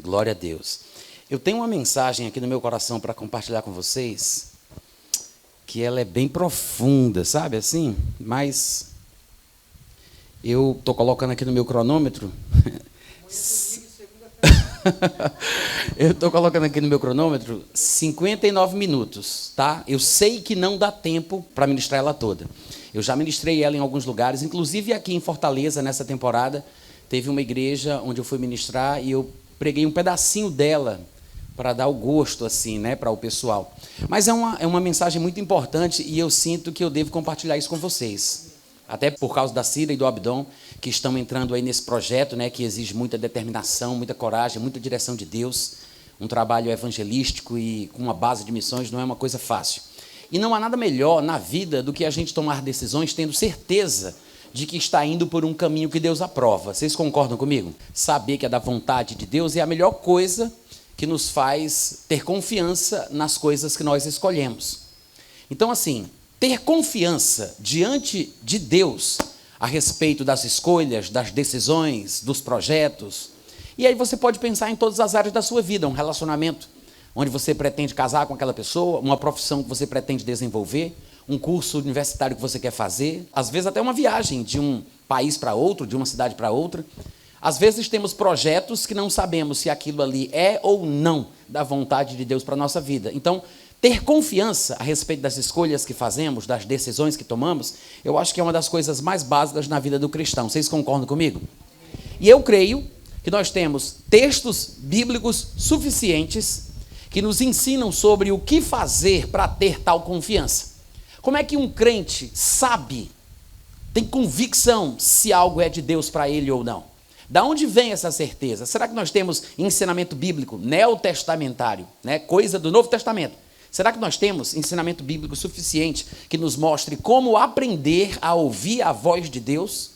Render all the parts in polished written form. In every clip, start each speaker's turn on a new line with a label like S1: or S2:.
S1: Glória a Deus. Eu tenho uma mensagem aqui no meu coração para compartilhar com vocês, que ela é bem profunda, sabe assim? Mas eu estou colocando aqui no meu cronômetro. Eu estou colocando aqui no meu cronômetro 59 minutos, tá? Eu sei que não dá tempo para ministrar ela toda. Eu já ministrei ela em alguns lugares, inclusive aqui em Fortaleza, nessa temporada, teve uma igreja onde eu fui ministrar e eu preguei um pedacinho dela para dar o gosto, assim, né, para o pessoal. Mas é uma mensagem muito importante e eu sinto que eu devo compartilhar isso com vocês. Até por causa da Cira e do Abdon, que estão entrando aí nesse projeto, né, que exige muita determinação, muita coragem, muita direção de Deus. Um trabalho evangelístico e com uma base de missões não é uma coisa fácil. E não há nada melhor na vida do que a gente tomar decisões tendo certeza de que está indo por um caminho que Deus aprova. Vocês concordam comigo? Saber que é da vontade de Deus é a melhor coisa que nos faz ter confiança nas coisas que nós escolhemos. Então, assim, ter confiança diante de Deus a respeito das escolhas, das decisões, dos projetos. E aí você pode pensar em todas as áreas da sua vida, um relacionamento onde você pretende casar com aquela pessoa, uma profissão que você pretende desenvolver, um curso universitário que você quer fazer, às vezes até uma viagem de um país para outro, de uma cidade para outra. Às vezes temos projetos que não sabemos se aquilo ali é ou não da vontade de Deus para a nossa vida. Então, ter confiança a respeito das escolhas que fazemos, das decisões que tomamos, eu acho que é uma das coisas mais básicas na vida do cristão. Vocês concordam comigo? E eu creio que nós temos textos bíblicos suficientes que nos ensinam sobre o que fazer para ter tal confiança. Como é que um crente sabe, tem convicção se algo é de Deus para ele ou não? Da onde vem essa certeza? Será que nós temos ensinamento bíblico neotestamentário, né? Coisa do Novo Testamento? Será que nós temos ensinamento bíblico suficiente que nos mostre como aprender a ouvir a voz de Deus,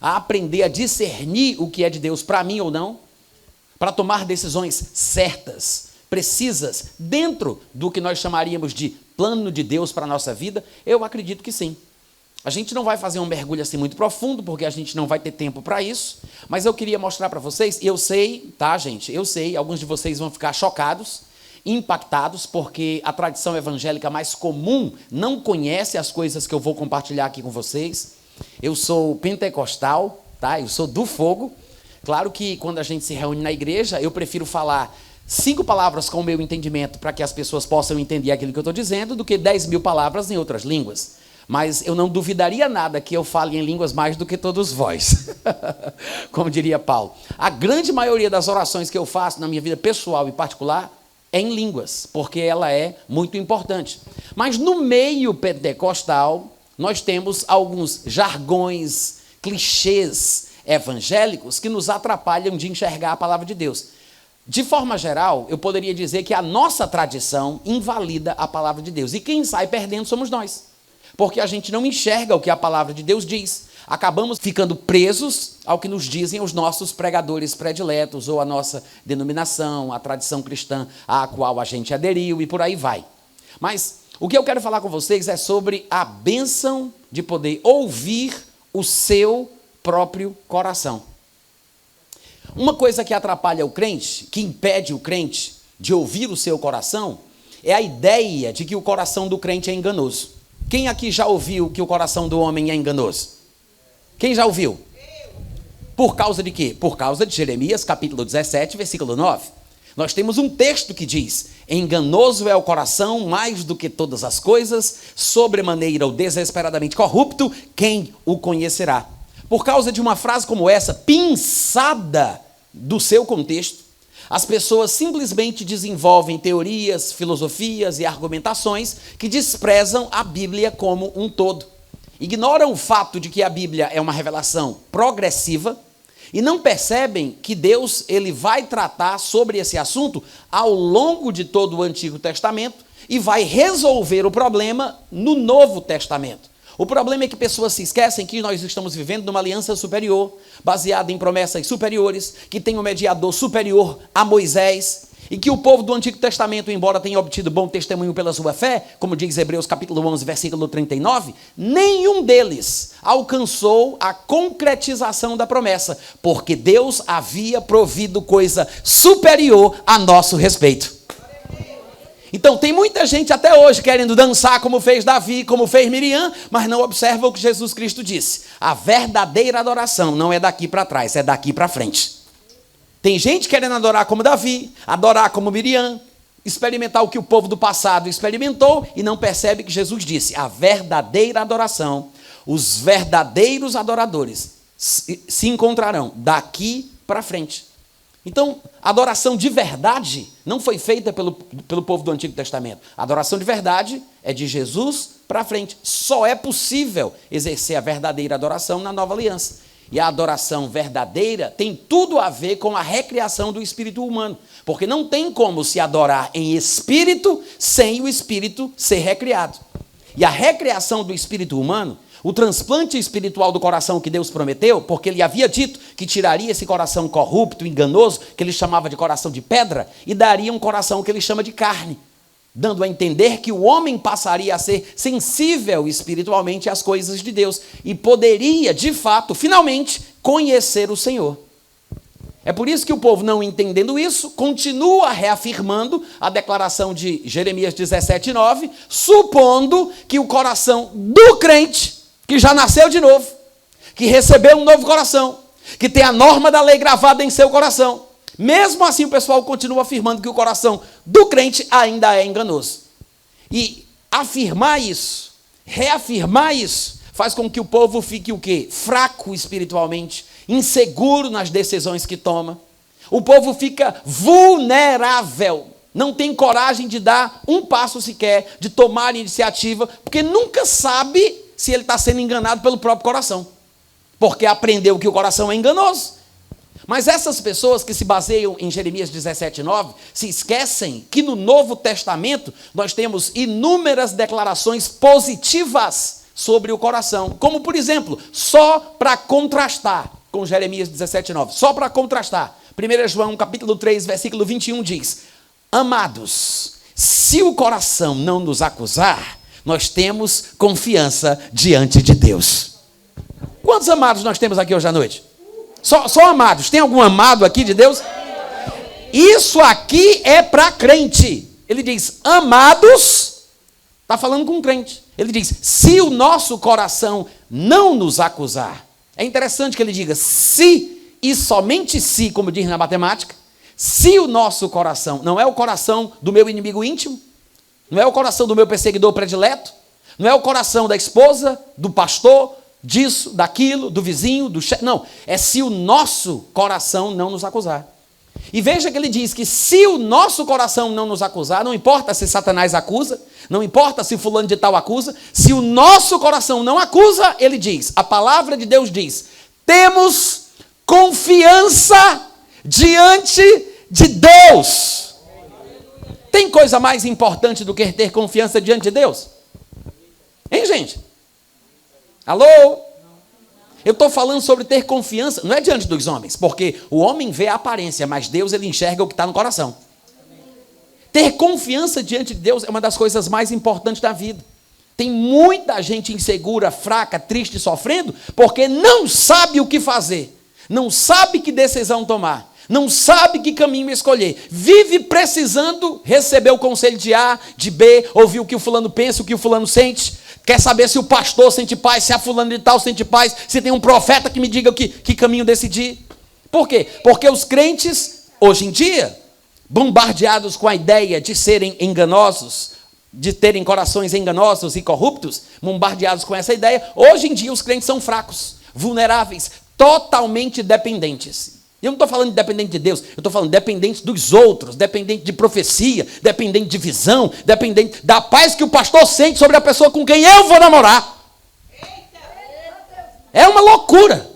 S1: a aprender a discernir o que é de Deus para mim ou não, para tomar decisões certas, precisas, dentro do que nós chamaríamos de plano de Deus para a nossa vida? Eu acredito que sim. A gente não vai fazer um mergulho assim muito profundo, porque a gente não vai ter tempo para isso, mas eu queria mostrar para vocês, eu sei, tá, gente? Eu sei, alguns de vocês vão ficar chocados, impactados, porque a tradição evangélica mais comum não conhece as coisas que eu vou compartilhar aqui com vocês. Eu sou pentecostal, tá? Eu sou do fogo. Claro que quando a gente se reúne na igreja, eu prefiro falar 5 palavras com o meu entendimento para que as pessoas possam entender aquilo que eu estou dizendo, do que 10.000 palavras em outras línguas. Mas eu não duvidaria nada que eu fale em línguas mais do que todos vós. Como diria Paulo. A grande maioria das orações que eu faço na minha vida pessoal e particular é em línguas, porque ela é muito importante. Mas no meio pentecostal, nós temos alguns jargões, clichês evangélicos que nos atrapalham de enxergar a palavra de Deus. De forma geral, eu poderia dizer que a nossa tradição invalida a palavra de Deus. E quem sai perdendo somos nós. Porque a gente não enxerga o que a palavra de Deus diz. Acabamos ficando presos ao que nos dizem os nossos pregadores prediletos, ou a nossa denominação, a tradição cristã à qual a gente aderiu, e por aí vai. Mas o que eu quero falar com vocês é sobre a bênção de poder ouvir o seu próprio coração. Uma coisa que atrapalha o crente, que impede o crente de ouvir o seu coração, é a ideia de que o coração do crente é enganoso. Quem aqui já ouviu que o coração do homem é enganoso? Quem já ouviu? Por causa de quê? Por causa de Jeremias, capítulo 17, versículo 9. Nós temos um texto que diz: enganoso é o coração mais do que todas as coisas, sobremaneira ou desesperadamente corrupto, quem o conhecerá? Por causa de uma frase como essa, pinçada do seu contexto, as pessoas simplesmente desenvolvem teorias, filosofias e argumentações que desprezam a Bíblia como um todo. Ignoram o fato de que a Bíblia é uma revelação progressiva e não percebem que Deus ele vai tratar sobre esse assunto ao longo de todo o Antigo Testamento e vai resolver o problema no Novo Testamento. O problema é que pessoas se esquecem que nós estamos vivendo numa aliança superior, baseada em promessas superiores, que tem um mediador superior a Moisés, E que o povo do Antigo Testamento, embora tenha obtido bom testemunho pela sua fé, como diz Hebreus capítulo 11, versículo 39, nenhum deles alcançou a concretização da promessa, porque Deus havia provido coisa superior a nosso respeito. Então, tem muita gente até hoje querendo dançar como fez Davi, como fez Miriam, mas não observa o que Jesus Cristo disse. A verdadeira adoração não é daqui para trás, é daqui para frente. Tem gente querendo adorar como Davi, adorar como Miriam, experimentar o que o povo do passado experimentou e não percebe que Jesus disse: a verdadeira adoração, os verdadeiros adoradores se encontrarão daqui para frente. Então, a adoração de verdade não foi feita pelo povo do Antigo Testamento. A adoração de verdade é de Jesus para frente. Só é possível exercer a verdadeira adoração na nova aliança. E a adoração verdadeira tem tudo a ver com a recriação do espírito humano. Porque não tem como se adorar em espírito sem o espírito ser recriado. E a recriação do espírito humano, o transplante espiritual do coração que Deus prometeu, porque ele havia dito que tiraria esse coração corrupto, enganoso, que ele chamava de coração de pedra, e daria um coração que ele chama de carne, dando a entender que o homem passaria a ser sensível espiritualmente às coisas de Deus e poderia, de fato, finalmente, conhecer o Senhor. É por isso que o povo, não entendendo isso, continua reafirmando a declaração de Jeremias 17:9, supondo que o coração do crente, que já nasceu de novo, que recebeu um novo coração, que tem a norma da lei gravada em seu coração, mesmo assim o pessoal continua afirmando que o coração do crente ainda é enganoso. E afirmar isso, reafirmar isso, faz com que o povo fique o quê? Fraco espiritualmente, inseguro nas decisões que toma. O povo fica vulnerável, não tem coragem de dar um passo sequer, de tomar iniciativa, porque nunca sabe se ele está sendo enganado pelo próprio coração, porque aprendeu que o coração é enganoso. Mas essas pessoas que se baseiam em Jeremias 17:9, se esquecem que no Novo Testamento nós temos inúmeras declarações positivas sobre o coração, como por exemplo, só para contrastar com Jeremias 17:9, só para contrastar, 1 João capítulo 3, versículo 21 diz: amados, se o coração não nos acusar, nós temos confiança diante de Deus. Quantos amados nós temos aqui hoje à noite? Só amados. Tem algum amado aqui de Deus? Isso aqui é para crente. Ele diz, amados, está falando com crente. Ele diz, se o nosso coração não nos acusar. É interessante que ele diga, se e somente se, como diz na matemática, se o nosso coração, não é o coração do meu inimigo íntimo, não é o coração do meu perseguidor predileto, não é o coração da esposa, do pastor, disso, daquilo, do vizinho, do chefe. Não, é se o nosso coração não nos acusar. E veja que ele diz que se o nosso coração não nos acusar, não importa se Satanás acusa, não importa se fulano de tal acusa, se o nosso coração não acusa, ele diz, a palavra de Deus diz, temos confiança diante de Deus. Tem coisa mais importante do que ter confiança diante de Deus? Hein, gente? Alô? Eu estou falando sobre ter confiança, não é diante dos homens, porque o homem vê a aparência, mas Deus ele enxerga o que está no coração. Ter confiança diante de Deus é uma das coisas mais importantes da vida. Tem muita gente insegura, fraca, triste, sofrendo, porque não sabe o que fazer, não sabe que decisão tomar, não sabe que caminho escolher, vive precisando receber o conselho de A, de B, ouvir o que o fulano pensa, o que o fulano sente. Quer saber se o pastor sente paz, se a fulano de tal sente paz, se tem um profeta que me diga que caminho decidir. Por quê? Porque os crentes, hoje em dia, bombardeados com a ideia de serem enganosos, de terem corações enganosos e corruptos, bombardeados com essa ideia, hoje em dia os crentes são fracos, vulneráveis, totalmente dependentes. Eu não estou falando de dependente de Deus, eu estou falando dependente dos outros, dependente de profecia, dependente de visão, dependente da paz que o pastor sente sobre a pessoa com quem eu vou namorar. É uma loucura.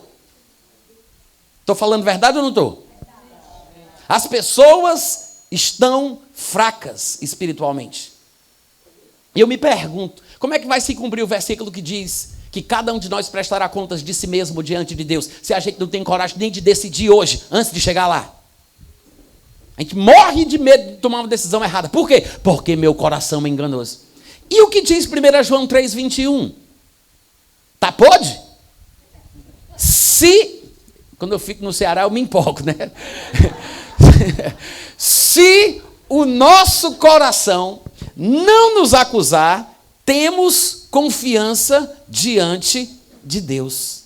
S1: Estou falando verdade ou não estou? As pessoas estão fracas espiritualmente. E eu me pergunto, como é que vai se cumprir o versículo que diz que cada um de nós prestará contas de si mesmo diante de Deus, se a gente não tem coragem nem de decidir hoje, antes de chegar lá? A gente morre de medo de tomar uma decisão errada. Por quê? Porque meu coração é enganoso. E o que diz 1 João 3,21? Tá, pode? Quando eu fico no Ceará, eu me empolgo, né? Se o nosso coração não nos acusar, temos confiança diante de Deus.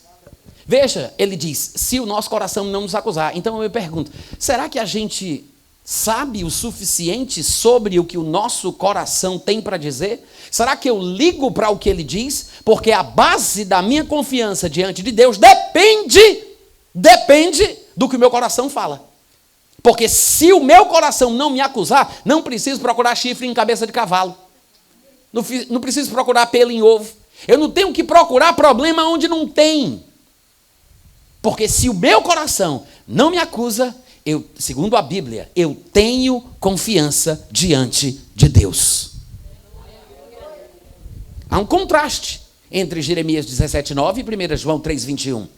S1: Veja, ele diz, se o nosso coração não nos acusar. Então eu me pergunto, será que a gente sabe o suficiente sobre o que o nosso coração tem para dizer? Será que eu ligo para o que ele diz? Porque a base da minha confiança diante de Deus depende do que o meu coração fala. Porque se o meu coração não me acusar, não preciso procurar chifre em cabeça de cavalo. Não preciso procurar pelo em ovo. Eu não tenho que procurar problema onde não tem. Porque se o meu coração não me acusa, segundo a Bíblia, eu tenho confiança diante de Deus. Há um contraste entre Jeremias 17,9 e 1 João 3,21.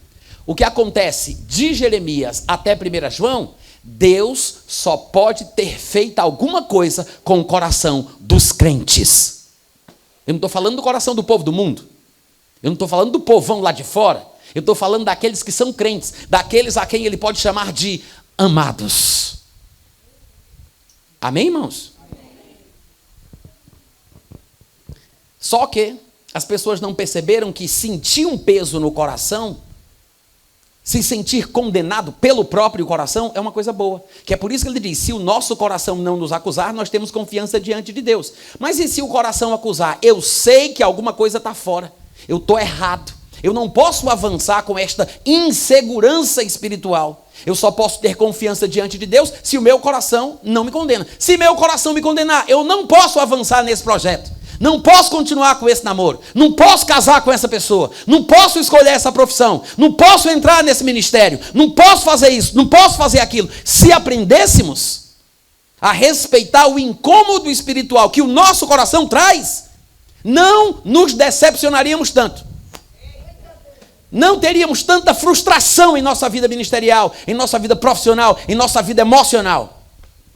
S1: O que acontece de Jeremias até 1 João, Deus só pode ter feito alguma coisa com o coração dos crentes. Eu não estou falando do coração do povo do mundo. Eu não estou falando do povão lá de fora. Eu estou falando daqueles que são crentes, daqueles a quem ele pode chamar de amados. Amém, irmãos? Amém. Só que as pessoas não perceberam que sentir um peso no coração, se sentir condenado pelo próprio coração, é uma coisa boa. Que é por isso que ele diz, se o nosso coração não nos acusar, nós temos confiança diante de Deus. Mas e se o coração acusar? Eu sei que alguma coisa está fora. Eu estou errado. Eu não posso avançar com esta insegurança espiritual. Eu só posso ter confiança diante de Deus se o meu coração não me condena. Se meu coração me condenar, eu não posso avançar nesse projeto. Não posso continuar com esse namoro. Não posso casar com essa pessoa. Não posso escolher essa profissão. Não posso entrar nesse ministério. Não posso fazer isso. Não posso fazer aquilo. Se aprendêssemos a respeitar o incômodo espiritual que o nosso coração traz, não nos decepcionaríamos tanto. Não teríamos tanta frustração em nossa vida ministerial, em nossa vida profissional, em nossa vida emocional.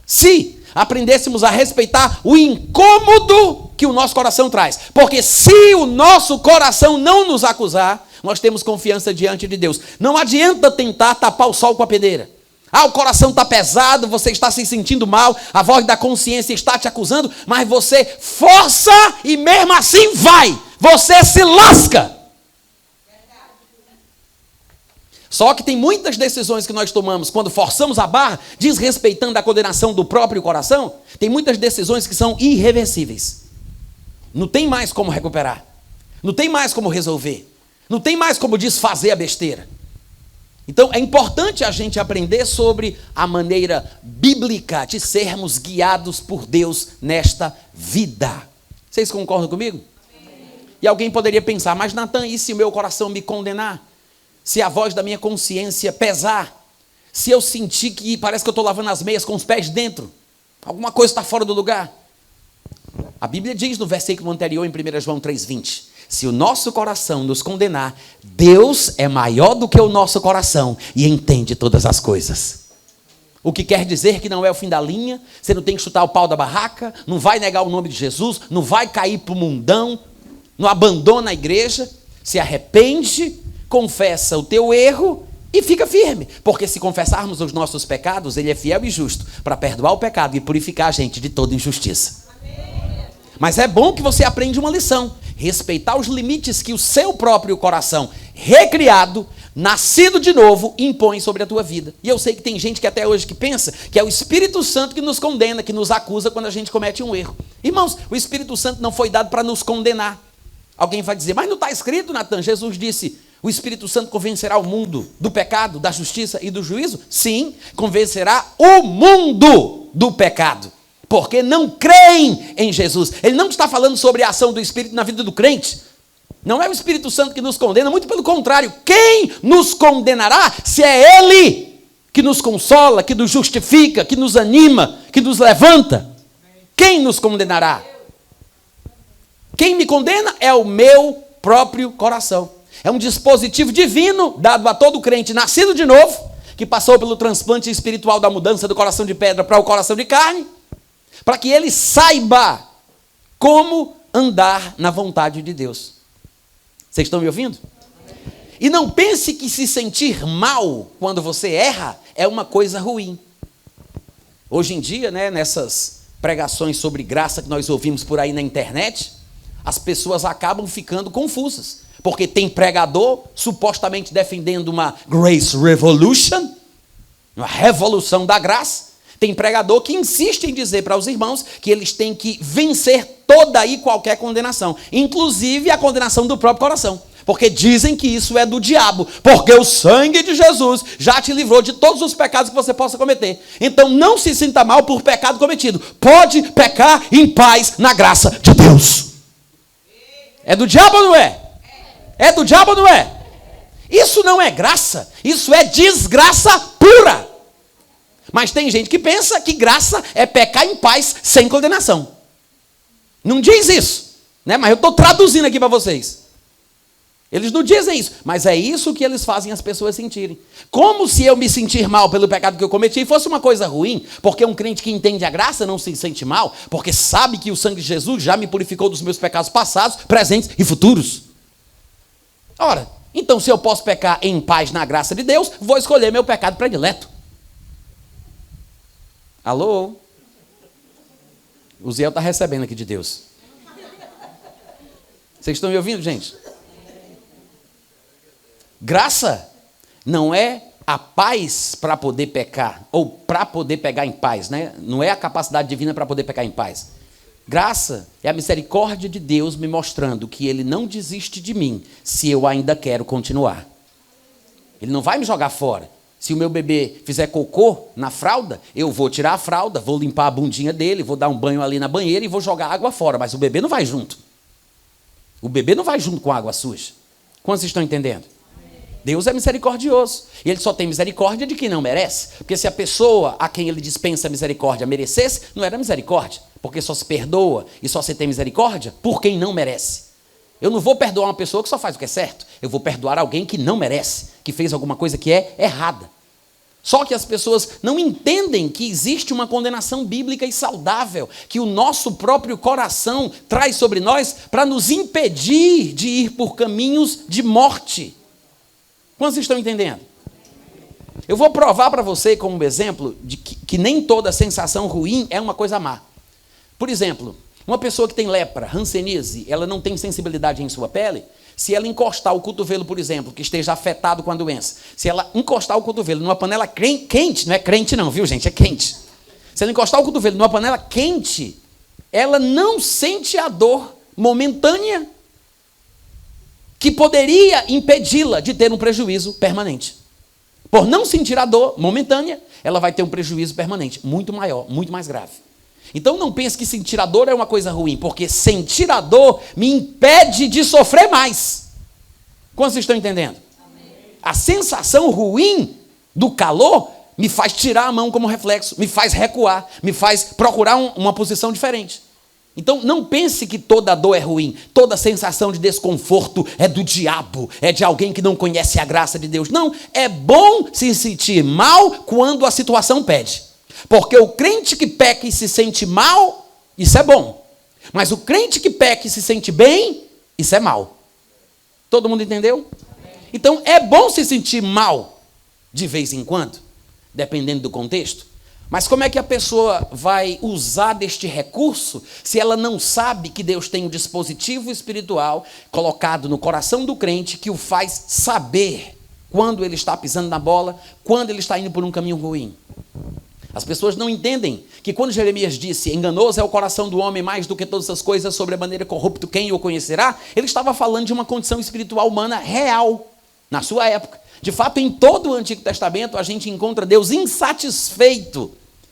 S1: Se aprendêssemos a respeitar o incômodo que o nosso coração traz. Porque se o nosso coração não nos acusar, nós temos confiança diante de Deus. Não adianta tentar tapar o sol com a peneira. O coração está pesado, você está se sentindo mal, a voz da consciência está te acusando, mas você força e mesmo assim vai. Você se lasca. Só que tem muitas decisões que nós tomamos quando forçamos a barra, desrespeitando a condenação do próprio coração, tem muitas decisões que são irreversíveis. Não tem mais como recuperar. Não tem mais como resolver. Não tem mais como desfazer a besteira. Então é importante a gente aprender sobre a maneira bíblica de sermos guiados por Deus nesta vida. Vocês concordam comigo? Amém. E alguém poderia pensar, mas Natan, e se o meu coração me condenar? Se a voz da minha consciência pesar, se eu sentir que parece que eu estou lavando as meias com os pés dentro, alguma coisa está fora do lugar. A Bíblia diz no versículo anterior, em 1 João 3,20, se o nosso coração nos condenar, Deus é maior do que o nosso coração e entende todas as coisas. O que quer dizer que não é o fim da linha, você não tem que chutar o pau da barraca, não vai negar o nome de Jesus, não vai cair para o mundão, não abandona a igreja, se arrepende, confessa o teu erro e fica firme. Porque se confessarmos os nossos pecados, Ele é fiel e justo para perdoar o pecado e purificar a gente de toda injustiça. Amém. Mas é bom que você aprenda uma lição. Respeitar os limites que o seu próprio coração, recriado, nascido de novo, impõe sobre a tua vida. E eu sei que tem gente que até hoje que pensa que é o Espírito Santo que nos condena, que nos acusa quando a gente comete um erro. Irmãos, o Espírito Santo não foi dado para nos condenar. Alguém vai dizer, mas não está escrito, Natan? Jesus disse, o Espírito Santo convencerá o mundo do pecado, da justiça e do juízo? Sim, convencerá o mundo do pecado, porque não creem em Jesus. Ele não está falando sobre a ação do Espírito na vida do crente. Não é o Espírito Santo que nos condena, muito pelo contrário. Quem nos condenará se é Ele que nos consola, que nos justifica, que nos anima, que nos levanta? Quem nos condenará? Quem me condena é o meu próprio coração. É um dispositivo divino dado a todo crente nascido de novo, que passou pelo transplante espiritual da mudança do coração de pedra para o coração de carne, para que ele saiba como andar na vontade de Deus. Vocês estão me ouvindo? E não pense que se sentir mal quando você erra é uma coisa ruim. Hoje em dia, né, nessas pregações sobre graça que nós ouvimos por aí na internet, as pessoas acabam ficando confusas, porque tem pregador supostamente defendendo uma Grace Revolution, uma revolução da graça. Tem pregador que insiste em dizer para os irmãos que eles têm que vencer toda e qualquer condenação, inclusive a condenação do próprio coração, porque dizem que isso é do diabo, porque o sangue de Jesus já te livrou de todos os pecados que você possa cometer. Então não se sinta mal por pecado cometido. Pode pecar em paz na graça de Deus. É do diabo ou não é? É do diabo ou não é? Isso não é graça, isso é desgraça pura. Mas tem gente que pensa que graça é pecar em paz sem condenação. Não diz isso, né? Mas eu estou traduzindo aqui para vocês. Eles não dizem isso, mas é isso que eles fazem as pessoas sentirem. Como se eu me sentir mal pelo pecado que eu cometi fosse uma coisa ruim, porque um crente que entende a graça não se sente mal, porque sabe que o sangue de Jesus já me purificou dos meus pecados passados, presentes e futuros. Ora, então se eu posso pecar em paz na graça de Deus, vou escolher meu pecado predileto. Alô? O Ziel está recebendo aqui de Deus. Vocês estão me ouvindo, gente? Graça não é a paz para poder pecar, ou para poder pegar em paz, né? Não é a capacidade divina para poder pecar em paz. Graça é a misericórdia de Deus me mostrando que Ele não desiste de mim se eu ainda quero continuar. Ele não vai me jogar fora. Se o meu bebê fizer cocô na fralda, eu vou tirar a fralda, vou limpar a bundinha dele, vou dar um banho ali na banheira e vou jogar água fora, mas o bebê não vai junto. O bebê não vai junto com a água suja. Quantos estão entendendo? Deus é misericordioso. E Ele só tem misericórdia de quem não merece. Porque se a pessoa a quem Ele dispensa a misericórdia merecesse, não era misericórdia. Porque só se perdoa e só se tem misericórdia por quem não merece. Eu não vou perdoar uma pessoa que só faz o que é certo. Eu vou perdoar alguém que não merece, que fez alguma coisa que é errada. Só que as pessoas não entendem que existe uma condenação bíblica e saudável, que o nosso próprio coração traz sobre nós para nos impedir de ir por caminhos de morte. Quantos estão entendendo? Eu vou provar para você como exemplo de que nem toda sensação ruim é uma coisa má. Por exemplo, uma pessoa que tem lepra, hanseníase, ela não tem sensibilidade em sua pele. Se ela encostar o cotovelo, por exemplo, que esteja afetado com a doença, se ela encostar o cotovelo numa panela quente, não é crente não, viu gente, é quente. Se ela encostar o cotovelo numa panela quente, ela não sente a dor momentânea que poderia impedi-la de ter um prejuízo permanente. Por não sentir a dor momentânea, ela vai ter um prejuízo permanente, muito maior, muito mais grave. Então não pense que sentir a dor é uma coisa ruim, porque sentir a dor me impede de sofrer mais. Quantos estão entendendo? Amém. A sensação ruim do calor me faz tirar a mão como reflexo, me faz recuar, me faz procurar uma posição diferente. Então não pense que toda dor é ruim, toda sensação de desconforto é do diabo, é de alguém que não conhece a graça de Deus. Não, é bom se sentir mal quando a situação pede. Porque o crente que peca e se sente mal, isso é bom. Mas o crente que peca e se sente bem, isso é mal. Todo mundo entendeu? Então é bom se sentir mal de vez em quando, dependendo do contexto. Mas como é que a pessoa vai usar deste recurso se ela não sabe que Deus tem um dispositivo espiritual colocado no coração do crente que o faz saber quando ele está pisando na bola, quando ele está indo por um caminho ruim? As pessoas não entendem que quando Jeremias disse enganoso é o coração do homem mais do que todas as coisas, sobre a maneira corrupto quem o conhecerá, ele estava falando de uma condição espiritual humana real na sua época. De fato, em todo o Antigo Testamento a gente encontra Deus insatisfeito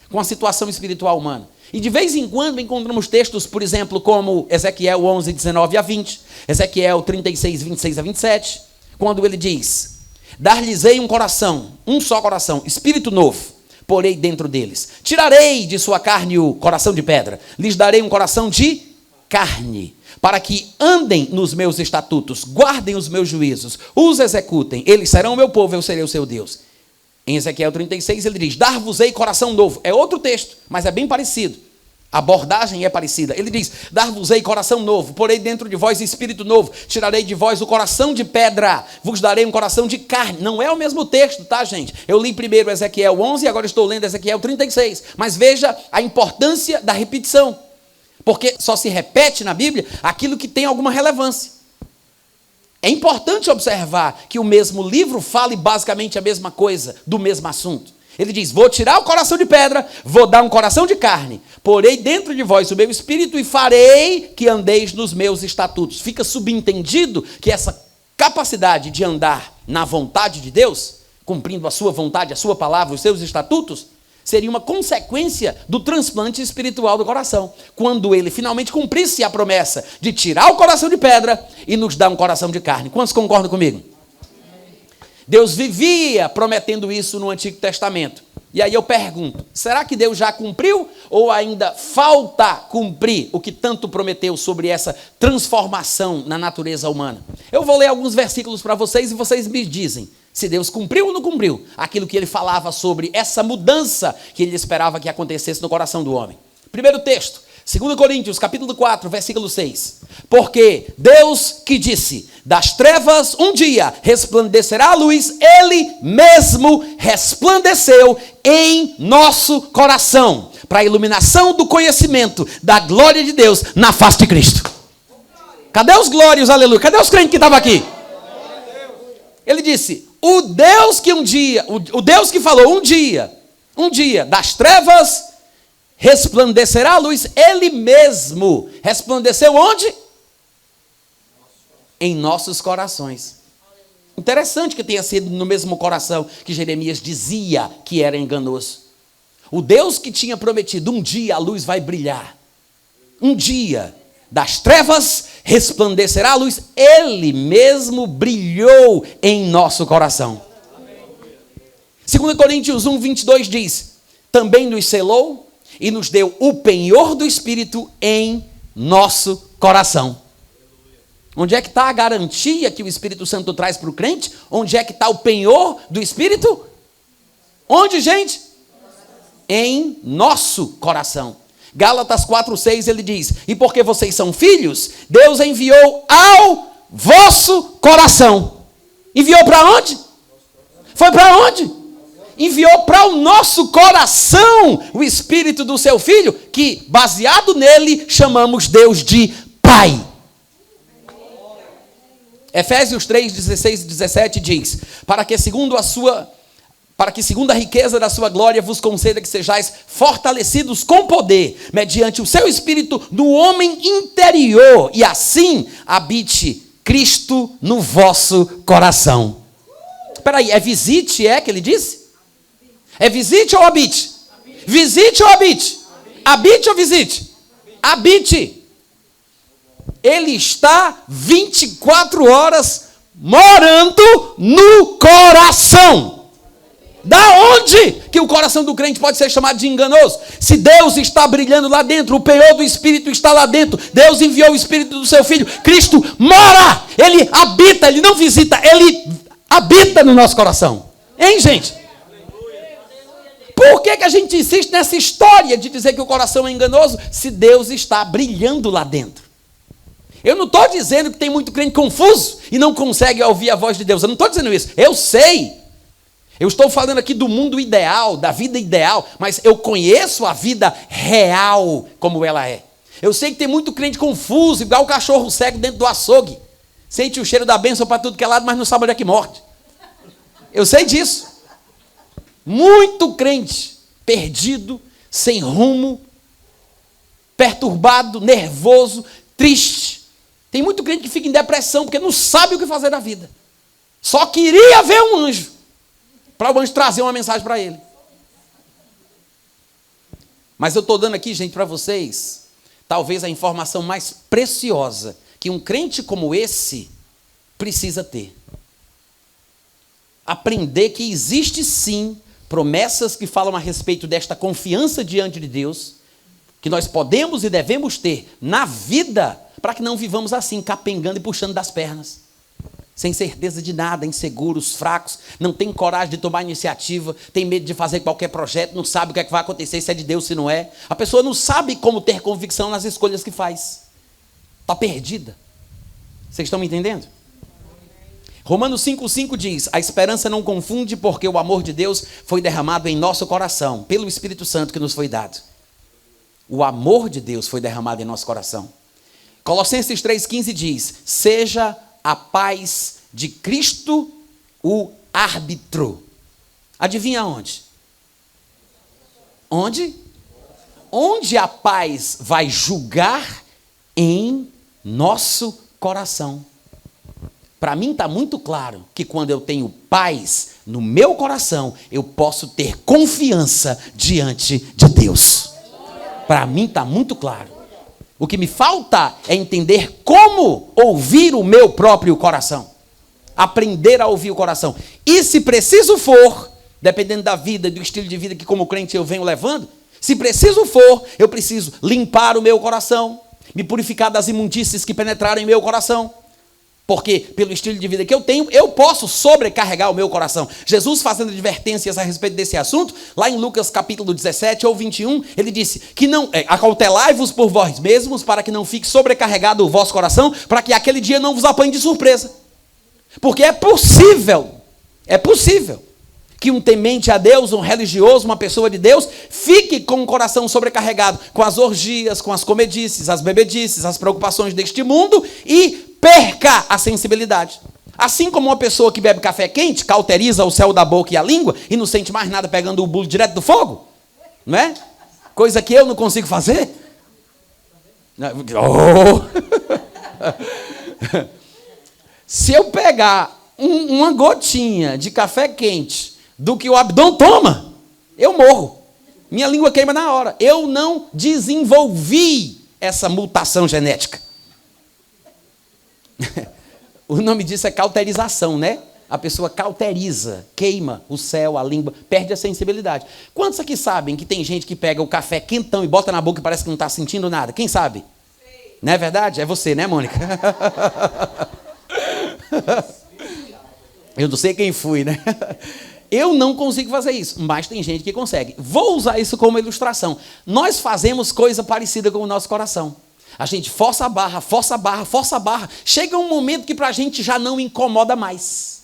S1: com a situação espiritual humana. E de vez em quando encontramos textos, por exemplo, como Ezequiel 11, 19 a 20, Ezequiel 36, 26 a 27, quando ele diz: dar-lhes-ei um coração, um só coração, espírito novo, porei dentro deles. Tirarei de sua carne o coração de pedra. Lhes darei um coração de carne, para que andem nos meus estatutos, guardem os meus juízos, os executem. Eles serão o meu povo, eu serei o seu Deus. Em Ezequiel 36 ele diz, dar-vos-ei coração novo. É outro texto, mas é bem parecido. A abordagem é parecida. Ele diz, dar-vos-ei coração novo, porei dentro de vós espírito novo, tirarei de vós o coração de pedra, vos darei um coração de carne. Não é o mesmo texto, tá, gente? Eu li primeiro Ezequiel 11 e agora estou lendo Ezequiel 36. Mas veja a importância da repetição. Porque só se repete na Bíblia aquilo que tem alguma relevância. É importante observar que o mesmo livro fale basicamente a mesma coisa, do mesmo assunto. Ele diz, vou tirar o coração de pedra, vou dar um coração de carne, porei dentro de vós o meu espírito e farei que andeis nos meus estatutos. Fica subentendido que essa capacidade de andar na vontade de Deus, cumprindo a sua vontade, a sua palavra, os seus estatutos, seria uma consequência do transplante espiritual do coração. Quando ele finalmente cumprisse a promessa de tirar o coração de pedra e nos dar um coração de carne. Quantos concordam comigo? Deus vivia prometendo isso no Antigo Testamento. E aí eu pergunto, será que Deus já cumpriu ou ainda falta cumprir o que tanto prometeu sobre essa transformação na natureza humana? Eu vou ler alguns versículos para vocês e vocês me dizem se Deus cumpriu ou não cumpriu aquilo que ele falava sobre essa mudança que ele esperava que acontecesse no coração do homem. Primeiro texto, 2 Coríntios, capítulo 4, versículo 6. Porque Deus que disse, das trevas um dia resplandecerá a luz, ele mesmo resplandeceu em nosso coração, para a iluminação do conhecimento da glória de Deus na face de Cristo. Cadê os glórios, aleluia? Cadê os crentes que estavam aqui? Ele disse, o Deus que um dia, o Deus que falou um dia, das trevas resplandecerá a luz, ele mesmo resplandeceu onde? Em nossos corações. Interessante que tenha sido no mesmo coração que Jeremias dizia que era enganoso. O Deus que tinha prometido, um dia a luz vai brilhar. Um dia das trevas resplandecerá a luz, ele mesmo brilhou em nosso coração. 2 Coríntios 1, 22 diz, também nos selou e nos deu o penhor do Espírito em nosso coração. Onde é que está a garantia que o Espírito Santo traz para o crente? Onde é que está o penhor do Espírito? Onde, gente? Em nosso coração. Gálatas 4:6 ele diz, e porque vocês são filhos, Deus enviou ao vosso coração. Enviou para onde? Foi para onde? Enviou para o nosso coração o Espírito do seu Filho, que baseado nele chamamos Deus de Pai. Efésios 3, 16 e 17 diz, para que segundo a riqueza da sua glória vos conceda que sejais fortalecidos com poder, mediante o seu Espírito no homem interior, e assim habite Cristo no vosso coração. Espera aí, é visite, que ele disse? É visite ou habite? Visite ou habite? Habite ou visite? Habite. Ele está 24 horas morando no coração. Da onde que o coração do crente pode ser chamado de enganoso? Se Deus está brilhando lá dentro, o penhor do Espírito está lá dentro, Deus enviou o Espírito do seu Filho, Cristo mora, ele habita, ele não visita, ele habita no nosso coração. Hein, gente? Por que a gente insiste nessa história de dizer que o coração é enganoso, se Deus está brilhando lá dentro? Eu não estou dizendo que tem muito crente confuso e não consegue ouvir a voz de Deus. Eu não estou dizendo isso. Eu sei. Eu estou falando aqui do mundo ideal, da vida ideal, mas eu conheço a vida real como ela é. Eu sei que tem muito crente confuso, igual o cachorro cego dentro do açougue. Sente o cheiro da bênção para tudo que é lado, mas não sabe onde é que morde. Eu sei disso. Muito crente perdido, sem rumo, perturbado, nervoso, triste. Tem muito crente que fica em depressão porque não sabe o que fazer da vida. Só queria ver um anjo, para o anjo trazer uma mensagem para ele. Mas eu estou dando aqui, gente, para vocês, talvez a informação mais preciosa que um crente como esse precisa ter. Aprender que existe sim promessas que falam a respeito desta confiança diante de Deus, que nós podemos e devemos ter na vida, para que não vivamos assim, capengando e puxando das pernas. sem certeza de nada, inseguros, fracos, não tem coragem de tomar iniciativa, tem medo de fazer qualquer projeto, não sabe o que é que vai acontecer, se é de Deus, se não é. A pessoa não sabe como ter convicção nas escolhas que faz. Está perdida. Vocês estão me entendendo? Romanos 5,5 diz: a esperança não confunde, porque o amor de Deus foi derramado em nosso coração, pelo Espírito Santo que nos foi dado. O amor de Deus foi derramado em nosso coração. Colossenses 3,15 diz: seja a paz de Cristo o árbitro. Adivinha onde? Onde? Onde a paz vai julgar? Em nosso coração. Para mim está muito claro que quando eu tenho paz no meu coração, eu posso ter confiança diante de Deus. Para mim está muito claro. O que me falta é entender como ouvir o meu próprio coração. Aprender a ouvir o coração. E se preciso for, dependendo da vida, do estilo de vida que como crente eu venho levando, se preciso for, eu preciso limpar o meu coração, me purificar das imundícies que penetraram em meu coração. Porque, pelo estilo de vida que eu tenho, eu posso sobrecarregar o meu coração. Jesus, fazendo advertências a respeito desse assunto, lá em Lucas capítulo 17 ou 21, ele disse que não, acautelai-vos por vós mesmos, para que não fique sobrecarregado o vosso coração, para que aquele dia não vos apanhe de surpresa. Porque é possível que um temente a Deus, um religioso, uma pessoa de Deus, fique com o coração sobrecarregado, com as orgias, com as comedices, as bebedices, as preocupações deste mundo, e perca a sensibilidade. Assim como uma pessoa que bebe café quente, cauteriza o céu da boca e a língua, e não sente mais nada pegando o bolo direto do fogo, não é? Coisa que eu não consigo fazer. Oh. Se eu pegar uma gotinha de café quente do que o abdômen toma, eu morro. Minha língua queima na hora. Eu não desenvolvi essa mutação genética. O nome disso é cauterização, né? A pessoa cauteriza, queima o céu, a língua, perde a sensibilidade. Quantos aqui sabem que tem gente que pega o café quentão e bota na boca e parece que não está sentindo nada? Quem sabe? Sei. Não é verdade? É você, né, Mônica? Eu não sei quem fui, né? Eu não consigo fazer isso, mas tem gente que consegue. Vou usar isso como ilustração. Nós fazemos coisa parecida com o nosso coração. A gente força a barra, força a barra, força a barra. Chega um momento que para a gente já não incomoda mais.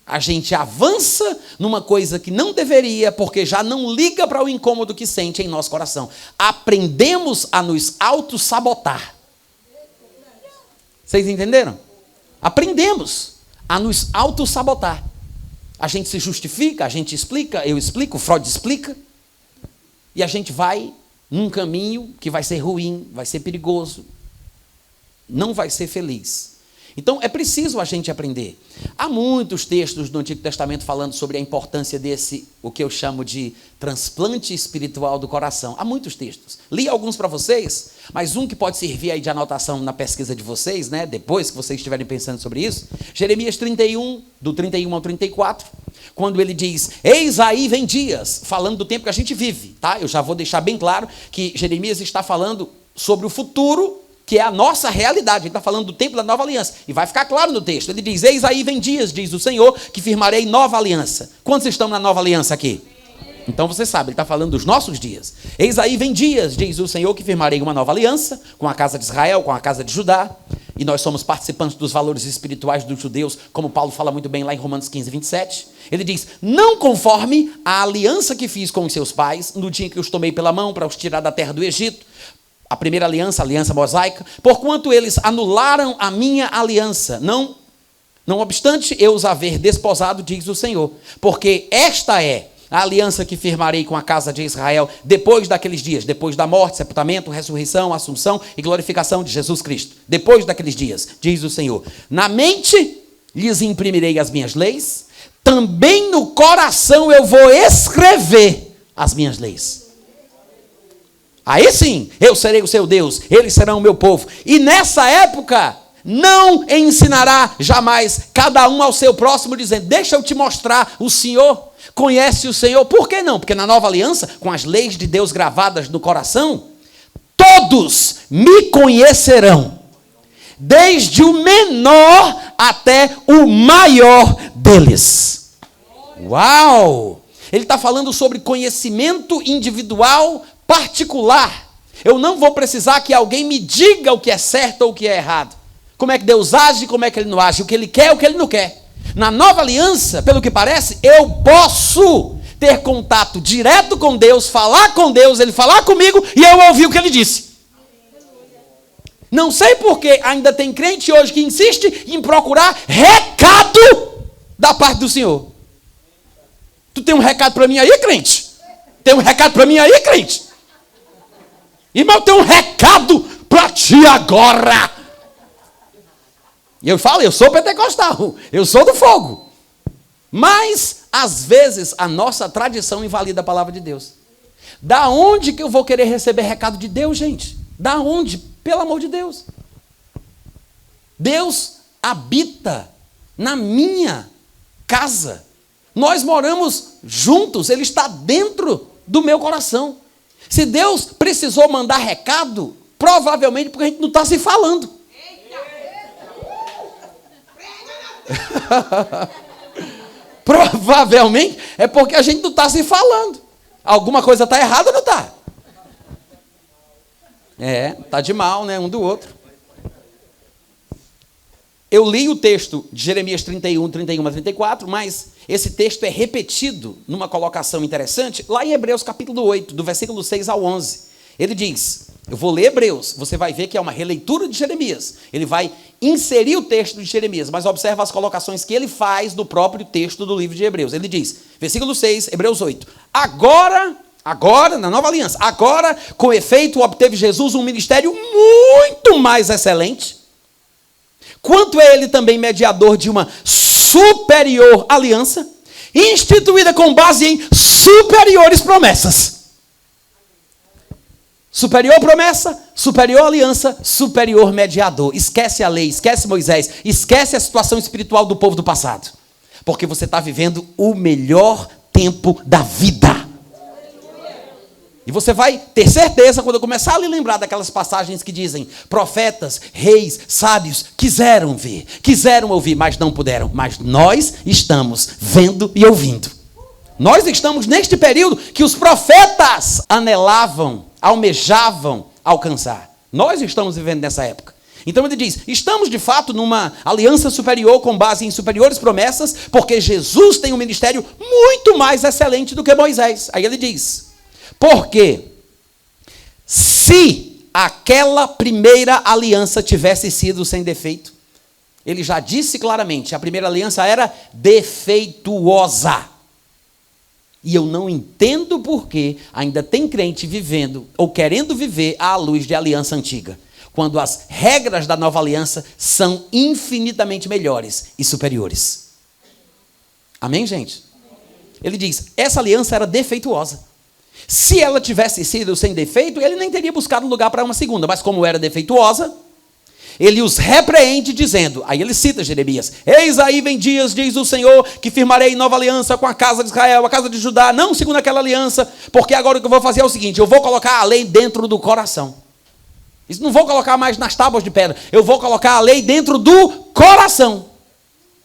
S1: A gente avança numa coisa que não deveria, porque já não liga para o incômodo que sente em nosso coração. Aprendemos a nos auto-sabotar. Vocês entenderam? Aprendemos a nos auto-sabotar. A gente se justifica, a gente explica, eu explico, Freud explica, e a gente vai num caminho que vai ser ruim, vai ser perigoso, não vai ser feliz. Então, é preciso a gente aprender. Há muitos textos do Antigo Testamento falando sobre a importância desse, o que eu chamo de transplante espiritual do coração. Há muitos textos. Li alguns para vocês, mas um que pode servir aí de anotação na pesquisa de vocês, né, depois que vocês estiverem pensando sobre isso. Jeremias 31, do 31 ao 34, quando ele diz, eis aí vem dias, falando do tempo que a gente vive, tá? Eu já vou deixar bem claro que Jeremias está falando sobre o futuro, que é a nossa realidade. Ele está falando do tempo da nova aliança. E vai ficar claro no texto. Ele diz, eis aí vem dias, diz o Senhor, que firmarei nova aliança. Quantos estão na nova aliança aqui? Então você sabe, ele está falando dos nossos dias. Eis aí vem dias, diz o Senhor, que firmarei uma nova aliança com a casa de Israel, com a casa de Judá. E nós somos participantes dos valores espirituais dos judeus, como Paulo fala muito bem lá em Romanos 15, 27. Ele diz, não conforme a aliança que fiz com os seus pais, no dia em que os tomei pela mão para os tirar da terra do Egito, a primeira aliança, a aliança mosaica, porquanto eles anularam a minha aliança, não obstante eu os haver desposado, diz o Senhor, porque esta é a aliança que firmarei com a casa de Israel depois daqueles dias, depois da morte, sepultamento, ressurreição, assunção e glorificação de Jesus Cristo. Depois daqueles dias, diz o Senhor, na mente lhes imprimirei as minhas leis, também no coração eu vou escrever as minhas leis. Aí sim, eu serei o seu Deus, eles serão o meu povo. E nessa época, não ensinará jamais cada um ao seu próximo, dizendo, deixa eu te mostrar o Senhor. Conhece o Senhor. Por que não? Porque na nova aliança, com as leis de Deus gravadas no coração, todos me conhecerão, desde o menor até o maior deles. Uau! Ele está falando sobre conhecimento individual particular. Eu não vou precisar que alguém me diga o que é certo ou o que é errado. Como é que Deus age, como é que ele não age, o que ele quer, o que ele não quer. Na nova aliança, pelo que parece, eu posso ter contato direto com Deus, falar com Deus, ele falar comigo e eu ouvir o que ele disse. Não sei por que ainda tem crente hoje que insiste em procurar recado da parte do Senhor. Tu tem um recado para mim aí, crente? Tem um recado para mim aí, crente? Irmão, eu tenho um recado para ti agora. E eu falo, eu sou pentecostal, eu sou do fogo. Mas, às vezes, a nossa tradição invalida a palavra de Deus. Da onde que eu vou querer receber recado de Deus, gente? Da onde? Pelo amor de Deus. Deus habita na minha casa. Nós moramos juntos, Ele está dentro do meu coração. Se Deus precisou mandar recado, provavelmente porque a gente não está se falando. Provavelmente é porque a gente não está se falando. Alguma coisa está errada ou não está? Está de mal, né? Um do outro. Eu li o texto de Jeremias 31, 31 a 34, mas esse texto é repetido numa colocação interessante, lá em Hebreus capítulo 8, do versículo 6 ao 11. Ele diz, eu vou ler Hebreus, você vai ver que é uma releitura de Jeremias. Ele vai inserir o texto de Jeremias, mas observa as colocações que ele faz do próprio texto do livro de Hebreus. Ele diz, versículo 6, Hebreus 8, agora, na nova aliança, agora, com efeito, obteve Jesus um ministério muito mais excelente, quanto é ele também mediador de uma superior aliança, instituída com base em superiores promessas. Superior promessa, superior aliança, superior mediador. Esquece a lei, esquece Moisés, esquece a situação espiritual do povo do passado. Porque você está vivendo o melhor tempo da vida. E você vai ter certeza, quando eu começar a lhe lembrar daquelas passagens que dizem, profetas, reis, sábios, quiseram ver, quiseram ouvir, mas não puderam. Mas nós estamos vendo e ouvindo. Nós estamos neste período que os profetas anelavam, almejavam alcançar. Nós estamos vivendo nessa época. Então ele diz, estamos de fato numa aliança superior com base em superiores promessas, porque Jesus tem um ministério muito mais excelente do que Moisés. Aí ele diz, porque se aquela primeira aliança tivesse sido sem defeito, ele já disse claramente, a primeira aliança era defeituosa. E eu não entendo por que ainda tem crente vivendo ou querendo viver à luz de aliança antiga, quando as regras da nova aliança são infinitamente melhores e superiores. Amém, gente? Ele diz, essa aliança era defeituosa. Se ela tivesse sido sem defeito, ele nem teria buscado lugar para uma segunda, mas como era defeituosa, ele os repreende dizendo, aí ele cita Jeremias, eis aí vem dias, diz o Senhor, que firmarei nova aliança com a casa de Israel, a casa de Judá, não segundo aquela aliança, porque agora o que eu vou fazer é o seguinte, eu vou colocar a lei dentro do coração. Isso não vou colocar mais nas tábuas de pedra, eu vou colocar a lei dentro do coração.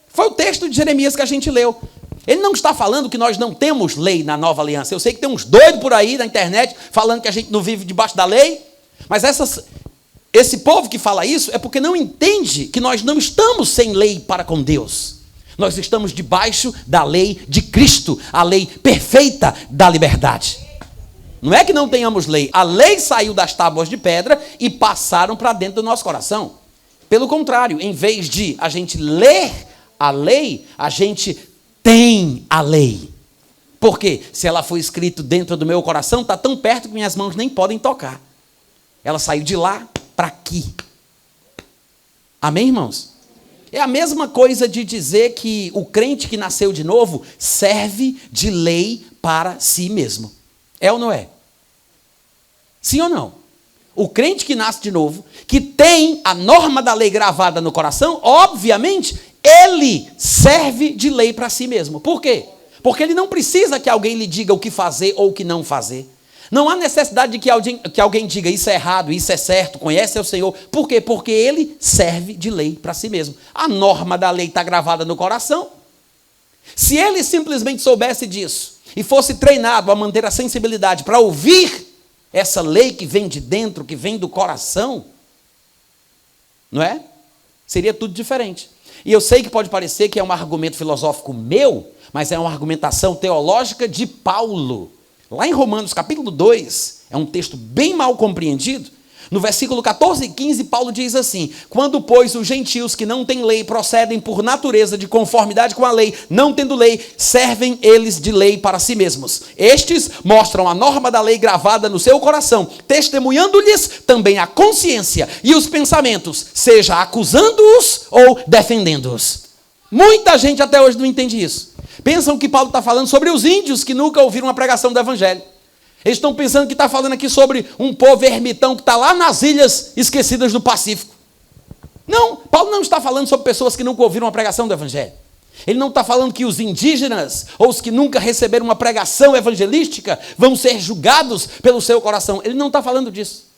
S1: Foi o texto de Jeremias que a gente leu. Ele não está falando que nós não temos lei na nova aliança. Eu sei que tem uns doidos por aí na internet falando que a gente não vive debaixo da lei, mas esse povo que fala isso é porque não entende que nós não estamos sem lei para com Deus. Nós estamos debaixo da lei de Cristo, a lei perfeita da liberdade. Não é que não tenhamos lei. A lei saiu das tábuas de pedra e passaram para dentro do nosso coração. Pelo contrário, em vez de a gente ler a lei, a gente tem a lei. Por quê? Se ela foi escrita dentro do meu coração, está tão perto que minhas mãos nem podem tocar. Ela saiu de lá para aqui. Amém, irmãos? É a mesma coisa de dizer que o crente que nasceu de novo serve de lei para si mesmo. É ou não é? Sim ou não? O crente que nasce de novo, que tem a norma da lei gravada no coração, obviamente, ele serve de lei para si mesmo. Por quê? Porque ele não precisa que alguém lhe diga o que fazer ou o que não fazer. Não há necessidade de que alguém diga isso é errado, isso é certo, conhece o Senhor. Por quê? Porque ele serve de lei para si mesmo. A norma da lei está gravada no coração. Se ele simplesmente soubesse disso e fosse treinado a manter a sensibilidade para ouvir essa lei que vem de dentro, que vem do coração, não é? Seria tudo diferente. E eu sei que pode parecer que é um argumento filosófico meu, mas é uma argumentação teológica de Paulo. Lá em Romanos capítulo 2, é um texto bem mal compreendido. No versículo 14 e 15, Paulo diz assim: quando, pois, os gentios que não têm lei procedem por natureza de conformidade com a lei, não tendo lei, servem eles de lei para si mesmos. Estes mostram a norma da lei gravada no seu coração, testemunhando-lhes também a consciência e os pensamentos, seja acusando-os ou defendendo-os. Muita gente até hoje não entende isso. Pensam que Paulo está falando sobre os índios que nunca ouviram uma pregação do evangelho. Eles estão pensando que está falando aqui sobre um povo ermitão que está lá nas ilhas esquecidas do Pacífico. Não, Paulo não está falando sobre pessoas que nunca ouviram uma pregação do evangelho. Ele não está falando que os indígenas ou os que nunca receberam uma pregação evangelística vão ser julgados pelo seu coração. Ele não está falando disso.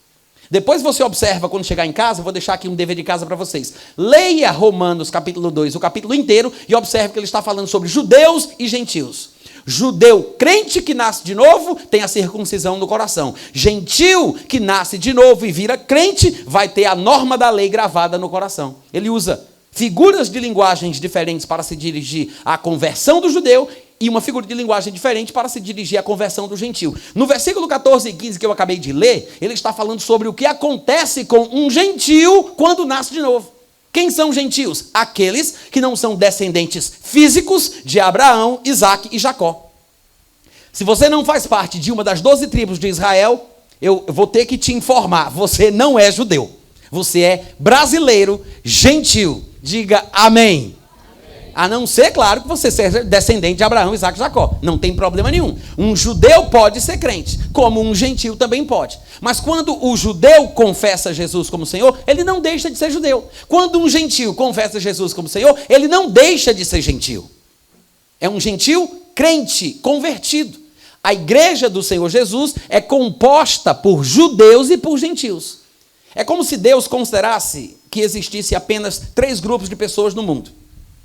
S1: Depois você observa, quando chegar em casa, eu vou deixar aqui um dever de casa para vocês. Leia Romanos capítulo 2, o capítulo inteiro, e observe que ele está falando sobre judeus e gentios. Judeu crente que nasce de novo tem a circuncisão no coração. Gentil que nasce de novo e vira crente vai ter a norma da lei gravada no coração. Ele usa figuras de linguagens diferentes para se dirigir à conversão do judeu e uma figura de linguagem diferente para se dirigir à conversão do gentil. No versículo 14 e 15 que eu acabei de ler, ele está falando sobre o que acontece com um gentil quando nasce de novo. Quem são gentios? Aqueles que não são descendentes físicos de Abraão, Isaque e Jacó. Se você não faz parte de uma das 12 tribos de Israel, eu vou ter que te informar, você não é judeu. Você é brasileiro, gentil. Diga amém. A não ser, claro, que você seja descendente de Abraão, Isaque e Jacó. Não tem problema nenhum. Um judeu pode ser crente, como um gentil também pode. Mas quando o judeu confessa Jesus como Senhor, ele não deixa de ser judeu. Quando um gentil confessa Jesus como Senhor, ele não deixa de ser gentil. É um gentil crente, convertido. A igreja do Senhor Jesus é composta por judeus e por gentios. É como se Deus considerasse que existisse apenas 3 grupos de pessoas no mundo.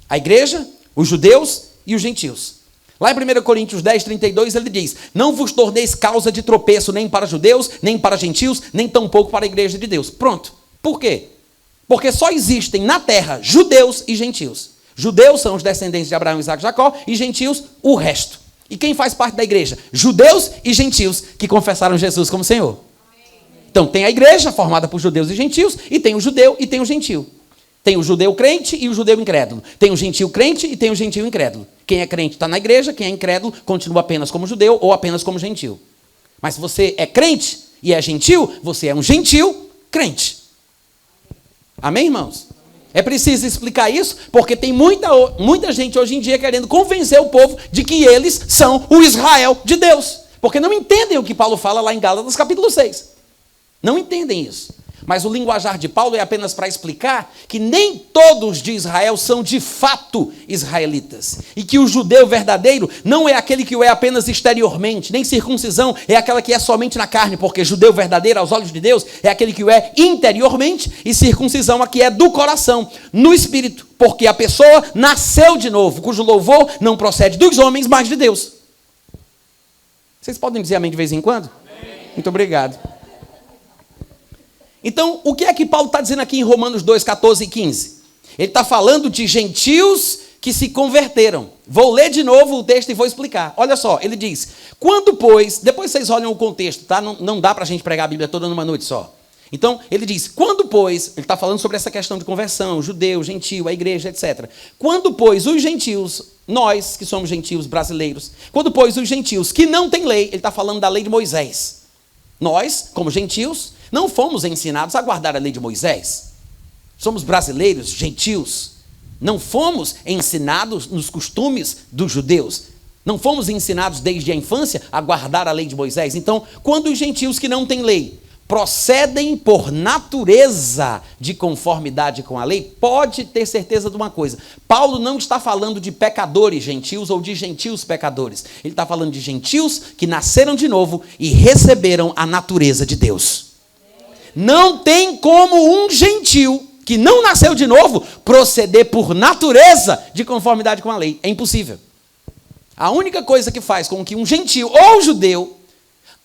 S1: A igreja, os judeus e os gentios. Lá em 1 Coríntios 10, 32, ele diz: não vos torneis causa de tropeço nem para judeus, nem para gentios, nem tampouco para a igreja de Deus. Pronto. Por quê? Porque só existem na terra judeus e gentios. Judeus são os descendentes de Abraão, Isaque e Jacó, e gentios, o resto. E quem faz parte da igreja? Judeus e gentios que confessaram Jesus como Senhor. Então tem a igreja formada por judeus e gentios, e tem o judeu e tem o gentio. Tem o judeu crente e o judeu incrédulo. Tem o gentil crente e tem o gentil incrédulo. Quem é crente está na igreja, quem é incrédulo continua apenas como judeu ou apenas como gentil. Mas se você é crente e é gentil, você é um gentil crente. Amém, irmãos? É preciso explicar isso, porque tem muita gente hoje em dia querendo convencer o povo de que eles são o Israel de Deus. Porque não entendem o que Paulo fala lá em Gálatas capítulo 6. Não entendem isso. Mas o linguajar de Paulo é apenas para explicar que nem todos de Israel são de fato israelitas. E que o judeu verdadeiro não é aquele que o é apenas exteriormente, nem circuncisão é aquela que é somente na carne, porque judeu verdadeiro aos olhos de Deus é aquele que o é interiormente, e circuncisão aqui é do coração, no espírito, porque a pessoa nasceu de novo, cujo louvor não procede dos homens, mas de Deus. Vocês podem dizer amém de vez em quando? Amém. Muito obrigado. Então, o que é que Paulo está dizendo aqui em Romanos 2, 14 e 15? Ele está falando de gentios que se converteram. Vou ler de novo o texto e vou explicar. Olha só, ele diz: quando, pois... Depois vocês olham o contexto, tá? Não dá para a gente pregar a Bíblia toda numa noite só. Então, ele diz: quando, pois... Ele está falando sobre essa questão de conversão, judeu, gentil, a igreja, etc. Quando, pois, os gentios... Nós, que somos gentios brasileiros... Quando, pois, os gentios que não têm lei... Ele está falando da lei de Moisés. Nós, como gentios... Não fomos ensinados a guardar a lei de Moisés. Somos brasileiros, gentios. Não fomos ensinados nos costumes dos judeus. Não fomos ensinados desde a infância a guardar a lei de Moisés. Então, quando os gentios que não têm lei procedem por natureza de conformidade com a lei, pode ter certeza de uma coisa. Paulo não está falando de pecadores gentios ou de gentios pecadores. Ele está falando de gentios que nasceram de novo e receberam a natureza de Deus. Não tem como um gentio que não nasceu de novo proceder por natureza de conformidade com a lei. É impossível. A única coisa que faz com que um gentio ou judeu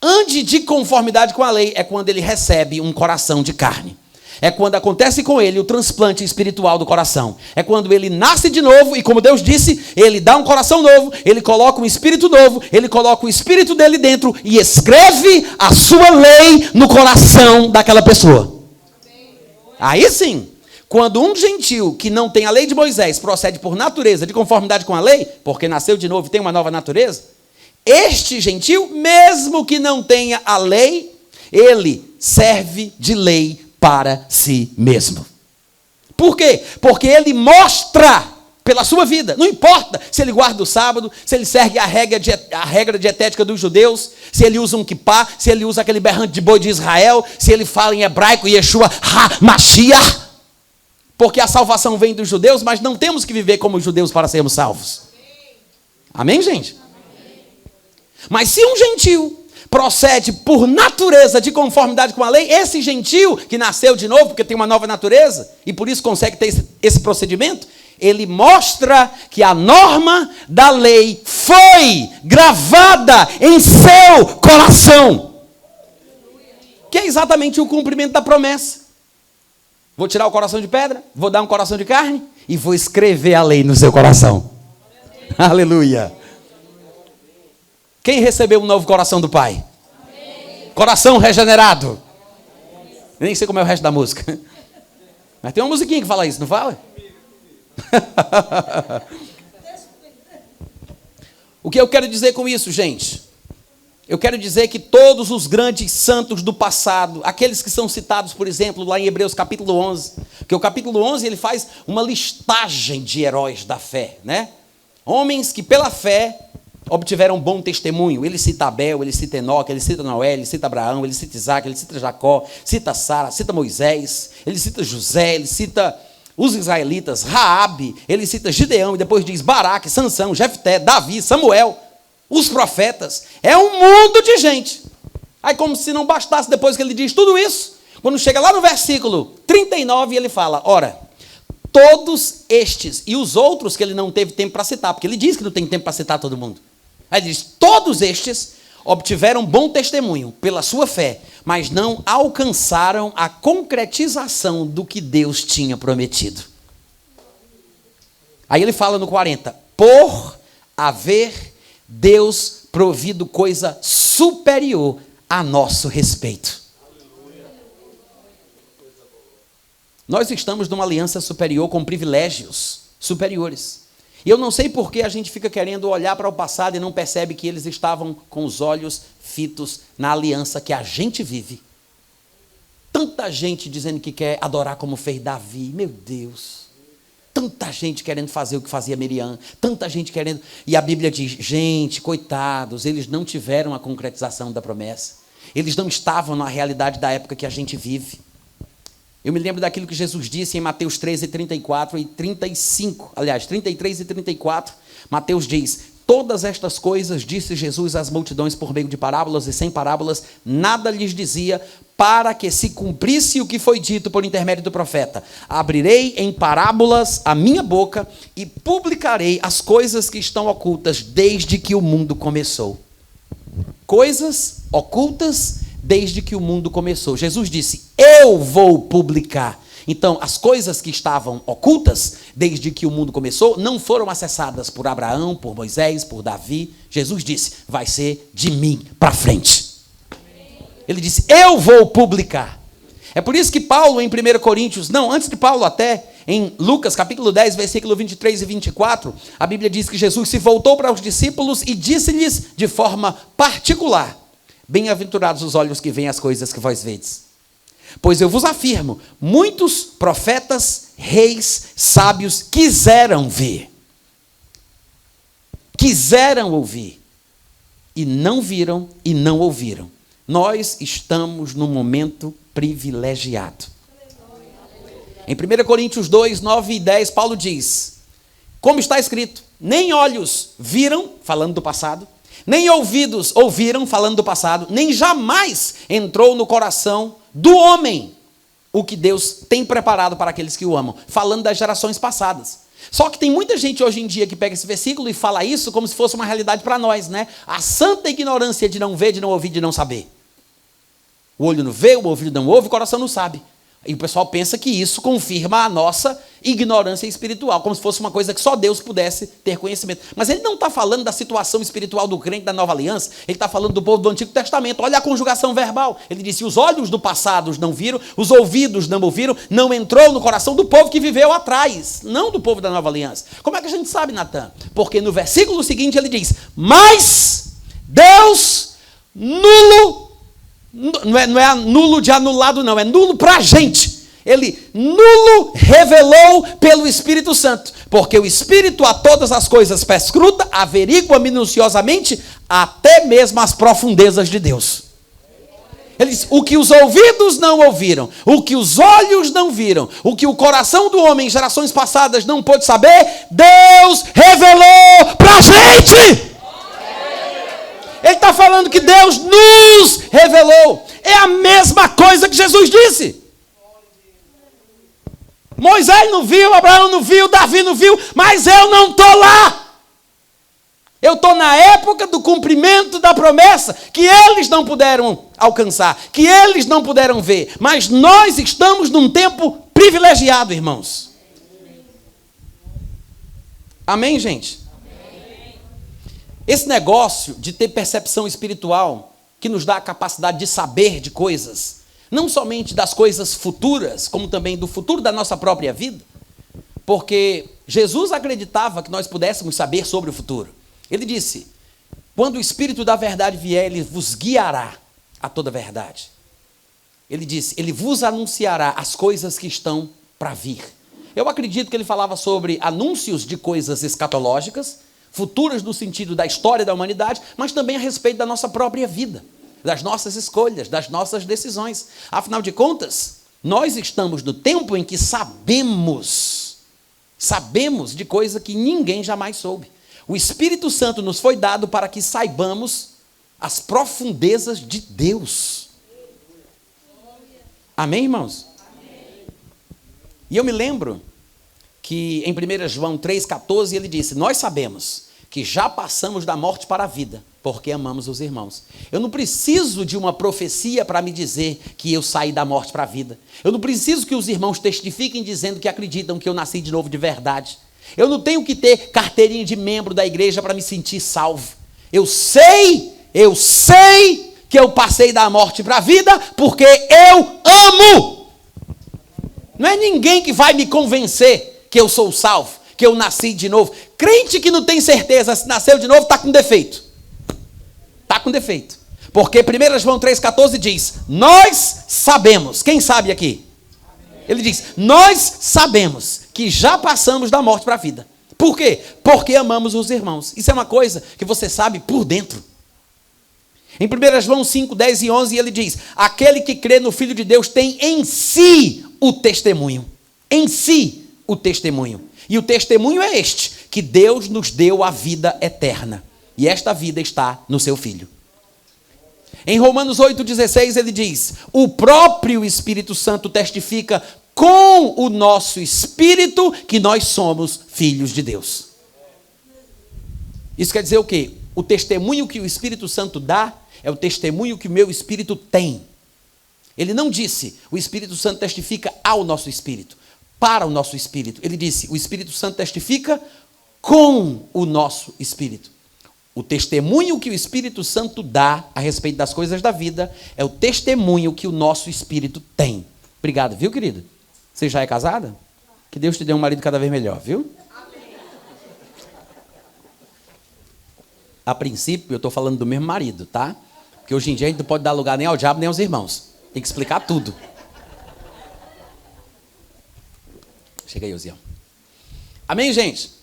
S1: ande de conformidade com a lei é quando ele recebe um coração de carne. É quando acontece com ele o transplante espiritual do coração. É quando ele nasce de novo e, como Deus disse, ele dá um coração novo, ele coloca um espírito novo, ele coloca o espírito dele dentro e escreve a sua lei no coração daquela pessoa. Aí sim, quando um gentio que não tem a lei de Moisés procede por natureza de conformidade com a lei, porque nasceu de novo e tem uma nova natureza, este gentio, mesmo que não tenha a lei, ele serve de lei para si mesmo. Por quê? Porque ele mostra pela sua vida, não importa se ele guarda o sábado, se ele segue a regra dietética dos judeus, se ele usa um kippá, se ele usa aquele berrante de boi de Israel, se ele fala em hebraico, Yeshua HaMashiach, porque a salvação vem dos judeus, mas não temos que viver como judeus para sermos salvos. Amém, gente? Mas se um gentio procede por natureza de conformidade com a lei, esse gentio que nasceu de novo, porque tem uma nova natureza, e por isso consegue ter esse procedimento, ele mostra que a norma da lei foi gravada em seu coração. Que é exatamente o cumprimento da promessa. Vou tirar o coração de pedra, vou dar um coração de carne e vou escrever a lei no seu coração. Aleluia. Quem recebeu um novo coração do Pai? Amém. Coração regenerado. Eu nem sei como é o resto da música. Mas tem uma musiquinha que fala isso, não fala? O que eu quero dizer com isso, gente? Eu quero dizer que todos os grandes santos do passado, aqueles que são citados, por exemplo, lá em Hebreus capítulo 11, que o capítulo 11 ele faz uma listagem de heróis da fé, né? Homens que pela fé obtiveram bom testemunho. Ele cita Abel, ele cita Enoque, ele cita Noé, ele cita Abraão, ele cita Isaac, ele cita Jacó, cita Sara, cita Moisés, ele cita José, ele cita os israelitas, Raabe, ele cita Gideão, e depois diz Baraque, Sansão, Jefté, Davi, Samuel, os profetas. É um mundo de gente. Aí, como se não bastasse, depois que ele diz tudo isso, quando chega lá no versículo 39, ele fala, ora, todos estes, e os outros que ele não teve tempo para citar, porque ele diz que não tem tempo para citar todo mundo. Aí ele diz, todos estes obtiveram bom testemunho pela sua fé, mas não alcançaram a concretização do que Deus tinha prometido. Aí ele fala no 40, por haver Deus provido coisa superior a nosso respeito. Nós estamos numa aliança superior com privilégios superiores. E eu não sei por que a gente fica querendo olhar para o passado e não percebe que eles estavam com os olhos fitos na aliança que a gente vive. Tanta gente dizendo que quer adorar como fez Davi, meu Deus. Tanta gente querendo fazer o que fazia Miriam, tanta gente querendo... E a Bíblia diz, gente, coitados, eles não tiveram a concretização da promessa. Eles não estavam na realidade da época que a gente vive. Eu me lembro daquilo que Jesus disse em Mateus 13, 34 e 35. Aliás, 33 e 34. Mateus diz, todas estas coisas disse Jesus às multidões por meio de parábolas e sem parábolas, nada lhes dizia, para que se cumprisse o que foi dito por intermédio do profeta. Abrirei em parábolas a minha boca e publicarei as coisas que estão ocultas desde que o mundo começou. Coisas ocultas desde que o mundo começou. Jesus disse, eu vou publicar. Então, as coisas que estavam ocultas desde que o mundo começou não foram acessadas por Abraão, por Moisés, por Davi. Jesus disse, vai ser de mim para frente. Ele disse, eu vou publicar. É por isso que Paulo, em 1 Coríntios, não, antes de Paulo até, em Lucas, capítulo 10, versículo 23 e 24, a Bíblia diz que Jesus se voltou para os discípulos e disse-lhes de forma particular, bem-aventurados os olhos que veem as coisas que vós vedes. Pois eu vos afirmo, muitos profetas, reis, sábios quiseram ver, quiseram ouvir, e não viram e não ouviram. Nós estamos num momento privilegiado. Em 1 Coríntios 2, 9 e 10, Paulo diz, como está escrito, nem olhos viram, falando do passado, nem ouvidos ouviram, falando do passado, nem jamais entrou no coração do homem o que Deus tem preparado para aqueles que o amam, falando das gerações passadas. Só que tem muita gente hoje em dia que pega esse versículo e fala isso como se fosse uma realidade para nós, né? A santa ignorância de não ver, de não ouvir, de não saber. O olho não vê, o ouvido não ouve, o coração não sabe. E o pessoal pensa que isso confirma a nossa ignorância espiritual, como se fosse uma coisa que só Deus pudesse ter conhecimento. Mas ele não está falando da situação espiritual do crente da Nova Aliança, ele está falando do povo do Antigo Testamento. Olha a conjugação verbal. Ele disse, os olhos do passado não viram, os ouvidos não ouviram, não entrou no coração do povo que viveu atrás, não do povo da Nova Aliança. Como é que a gente sabe, Natan? Porque no versículo seguinte ele diz, mas Deus nulo, não é nulo de anulado não, é nulo para a gente. Ele nulo revelou pelo Espírito Santo, porque o Espírito a todas as coisas perscruta, averigua minuciosamente até mesmo as profundezas de Deus. Ele diz, o que os ouvidos não ouviram, o que os olhos não viram, o que o coração do homem em gerações passadas não pôde saber, Deus revelou para a gente. Ele está falando que Deus nos revelou. É a mesma coisa que Jesus disse. Moisés não viu, Abraão não viu, Davi não viu, mas eu não estou lá. Eu estou na época do cumprimento da promessa que eles não puderam alcançar, que eles não puderam ver. Mas nós estamos num tempo privilegiado, irmãos. Amém, gente? Esse negócio de ter percepção espiritual, que nos dá a capacidade de saber de coisas, não somente das coisas futuras, como também do futuro da nossa própria vida, porque Jesus acreditava que nós pudéssemos saber sobre o futuro. Ele disse, quando o Espírito da verdade vier, ele vos guiará a toda a verdade. Ele disse, ele vos anunciará as coisas que estão para vir. Eu acredito que ele falava sobre anúncios de coisas escatológicas, futuras no sentido da história da humanidade, mas também a respeito da nossa própria vida, das nossas escolhas, das nossas decisões. Afinal de contas, nós estamos no tempo em que sabemos de coisa que ninguém jamais soube. O Espírito Santo nos foi dado para que saibamos as profundezas de Deus. Amém, irmãos? Amém. E eu me lembro que em 1 João 3,14 ele disse, nós sabemos que já passamos da morte para a vida, porque amamos os irmãos. Eu não preciso de uma profecia para me dizer que eu saí da morte para a vida. Eu não preciso que os irmãos testifiquem dizendo que acreditam que eu nasci de novo de verdade. Eu não tenho que ter carteirinha de membro da igreja para me sentir salvo. Eu sei que eu passei da morte para a vida porque eu amo. Não é ninguém que vai me convencer que eu sou salvo, que eu nasci de novo. Crente que não tem certeza se nasceu de novo está com defeito. Está com defeito. Porque 1 João 3,14 diz, nós sabemos. Quem sabe aqui? Ele diz, nós sabemos que já passamos da morte para a vida. Por quê? Porque amamos os irmãos. Isso é uma coisa que você sabe por dentro. Em 1 João 5, 10 e 11 ele diz, aquele que crê no Filho de Deus tem em si o testemunho. Em si o testemunho. E o testemunho é este, que Deus nos deu a vida eterna. E esta vida está no seu Filho. Em Romanos 8,16 ele diz, o próprio Espírito Santo testifica com o nosso espírito que nós somos filhos de Deus. Isso quer dizer o quê? O testemunho que o Espírito Santo dá é o testemunho que o meu espírito tem. Ele não disse, o Espírito Santo testifica ao nosso espírito, para o nosso espírito. Ele disse, o Espírito Santo testifica com o nosso espírito. O testemunho que o Espírito Santo dá a respeito das coisas da vida é o testemunho que o nosso espírito tem. Obrigado, viu, querido? Você já é casada? Que Deus te dê um marido cada vez melhor, viu? Amém. A princípio, eu estou falando do mesmo marido, tá? Porque hoje em dia a gente não pode dar lugar nem ao diabo nem aos irmãos. Tem que explicar tudo. Chega aí, Osiel. Amém, gente?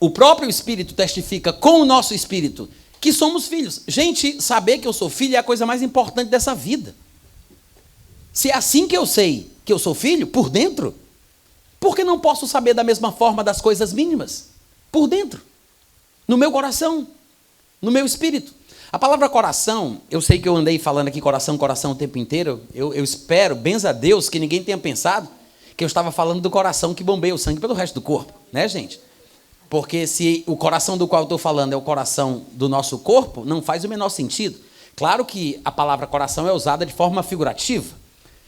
S1: O próprio Espírito testifica com o nosso espírito que somos filhos. Gente, saber que eu sou filho é a coisa mais importante dessa vida. Se é assim que eu sei que eu sou filho, por dentro, por que não posso saber da mesma forma das coisas mínimas? Por dentro, no meu coração, no meu espírito. A palavra coração, eu sei que eu andei falando aqui coração o tempo inteiro, eu espero, benza a Deus, que ninguém tenha pensado que eu estava falando do coração que bombeia o sangue pelo resto do corpo, né, gente? Porque se o coração do qual eu estou falando é o coração do nosso corpo, não faz o menor sentido. Claro que a palavra coração é usada de forma figurativa,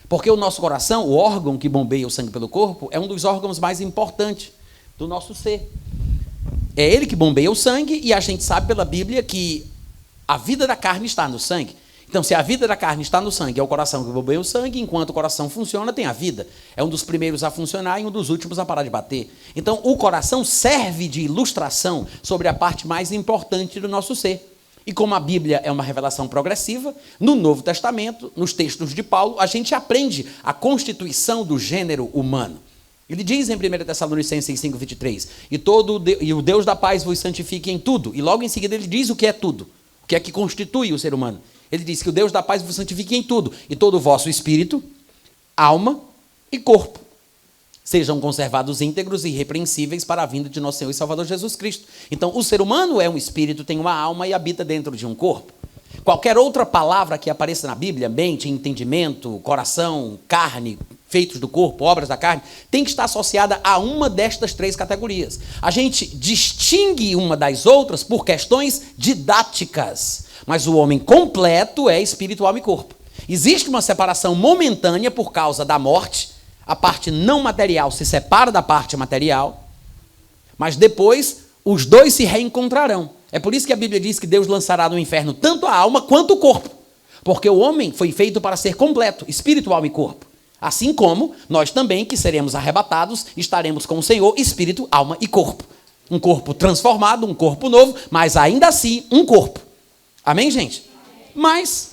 S1: porque o nosso coração, o órgão que bombeia o sangue pelo corpo, é um dos órgãos mais importantes do nosso ser. É ele que bombeia o sangue e a gente sabe pela Bíblia que a vida da carne está no sangue. Então, se a vida da carne está no sangue, é o coração que bombeia o sangue, enquanto o coração funciona, tem a vida. É um dos primeiros a funcionar e um dos últimos a parar de bater. Então, o coração serve de ilustração sobre a parte mais importante do nosso ser. E como a Bíblia é uma revelação progressiva, no Novo Testamento, nos textos de Paulo, a gente aprende a constituição do gênero humano. Ele diz em 1 Tessalonicenses 5,23, e o Deus da paz vos santifique em tudo. E logo em seguida ele diz o que é tudo, o que é que constitui o ser humano. Ele diz que o Deus da paz vos santifique em tudo, e todo o vosso espírito, alma e corpo sejam conservados íntegros e irrepreensíveis para a vinda de nosso Senhor e Salvador Jesus Cristo. Então, o ser humano é um espírito, tem uma alma e habita dentro de um corpo. Qualquer outra palavra que apareça na Bíblia, mente, entendimento, coração, carne, feitos do corpo, obras da carne, tem que estar associada a uma destas três categorias. A gente distingue uma das outras por questões didáticas, mas o homem completo é espírito, alma e corpo. Existe uma separação momentânea por causa da morte, a parte não material se separa da parte material, mas depois os dois se reencontrarão. É por isso que a Bíblia diz que Deus lançará no inferno tanto a alma quanto o corpo, porque o homem foi feito para ser completo, espírito, alma e corpo. Assim como nós também, que seremos arrebatados, estaremos com o Senhor, espírito, alma e corpo. Um corpo transformado, um corpo novo, mas ainda assim um corpo. Amém, gente? Mas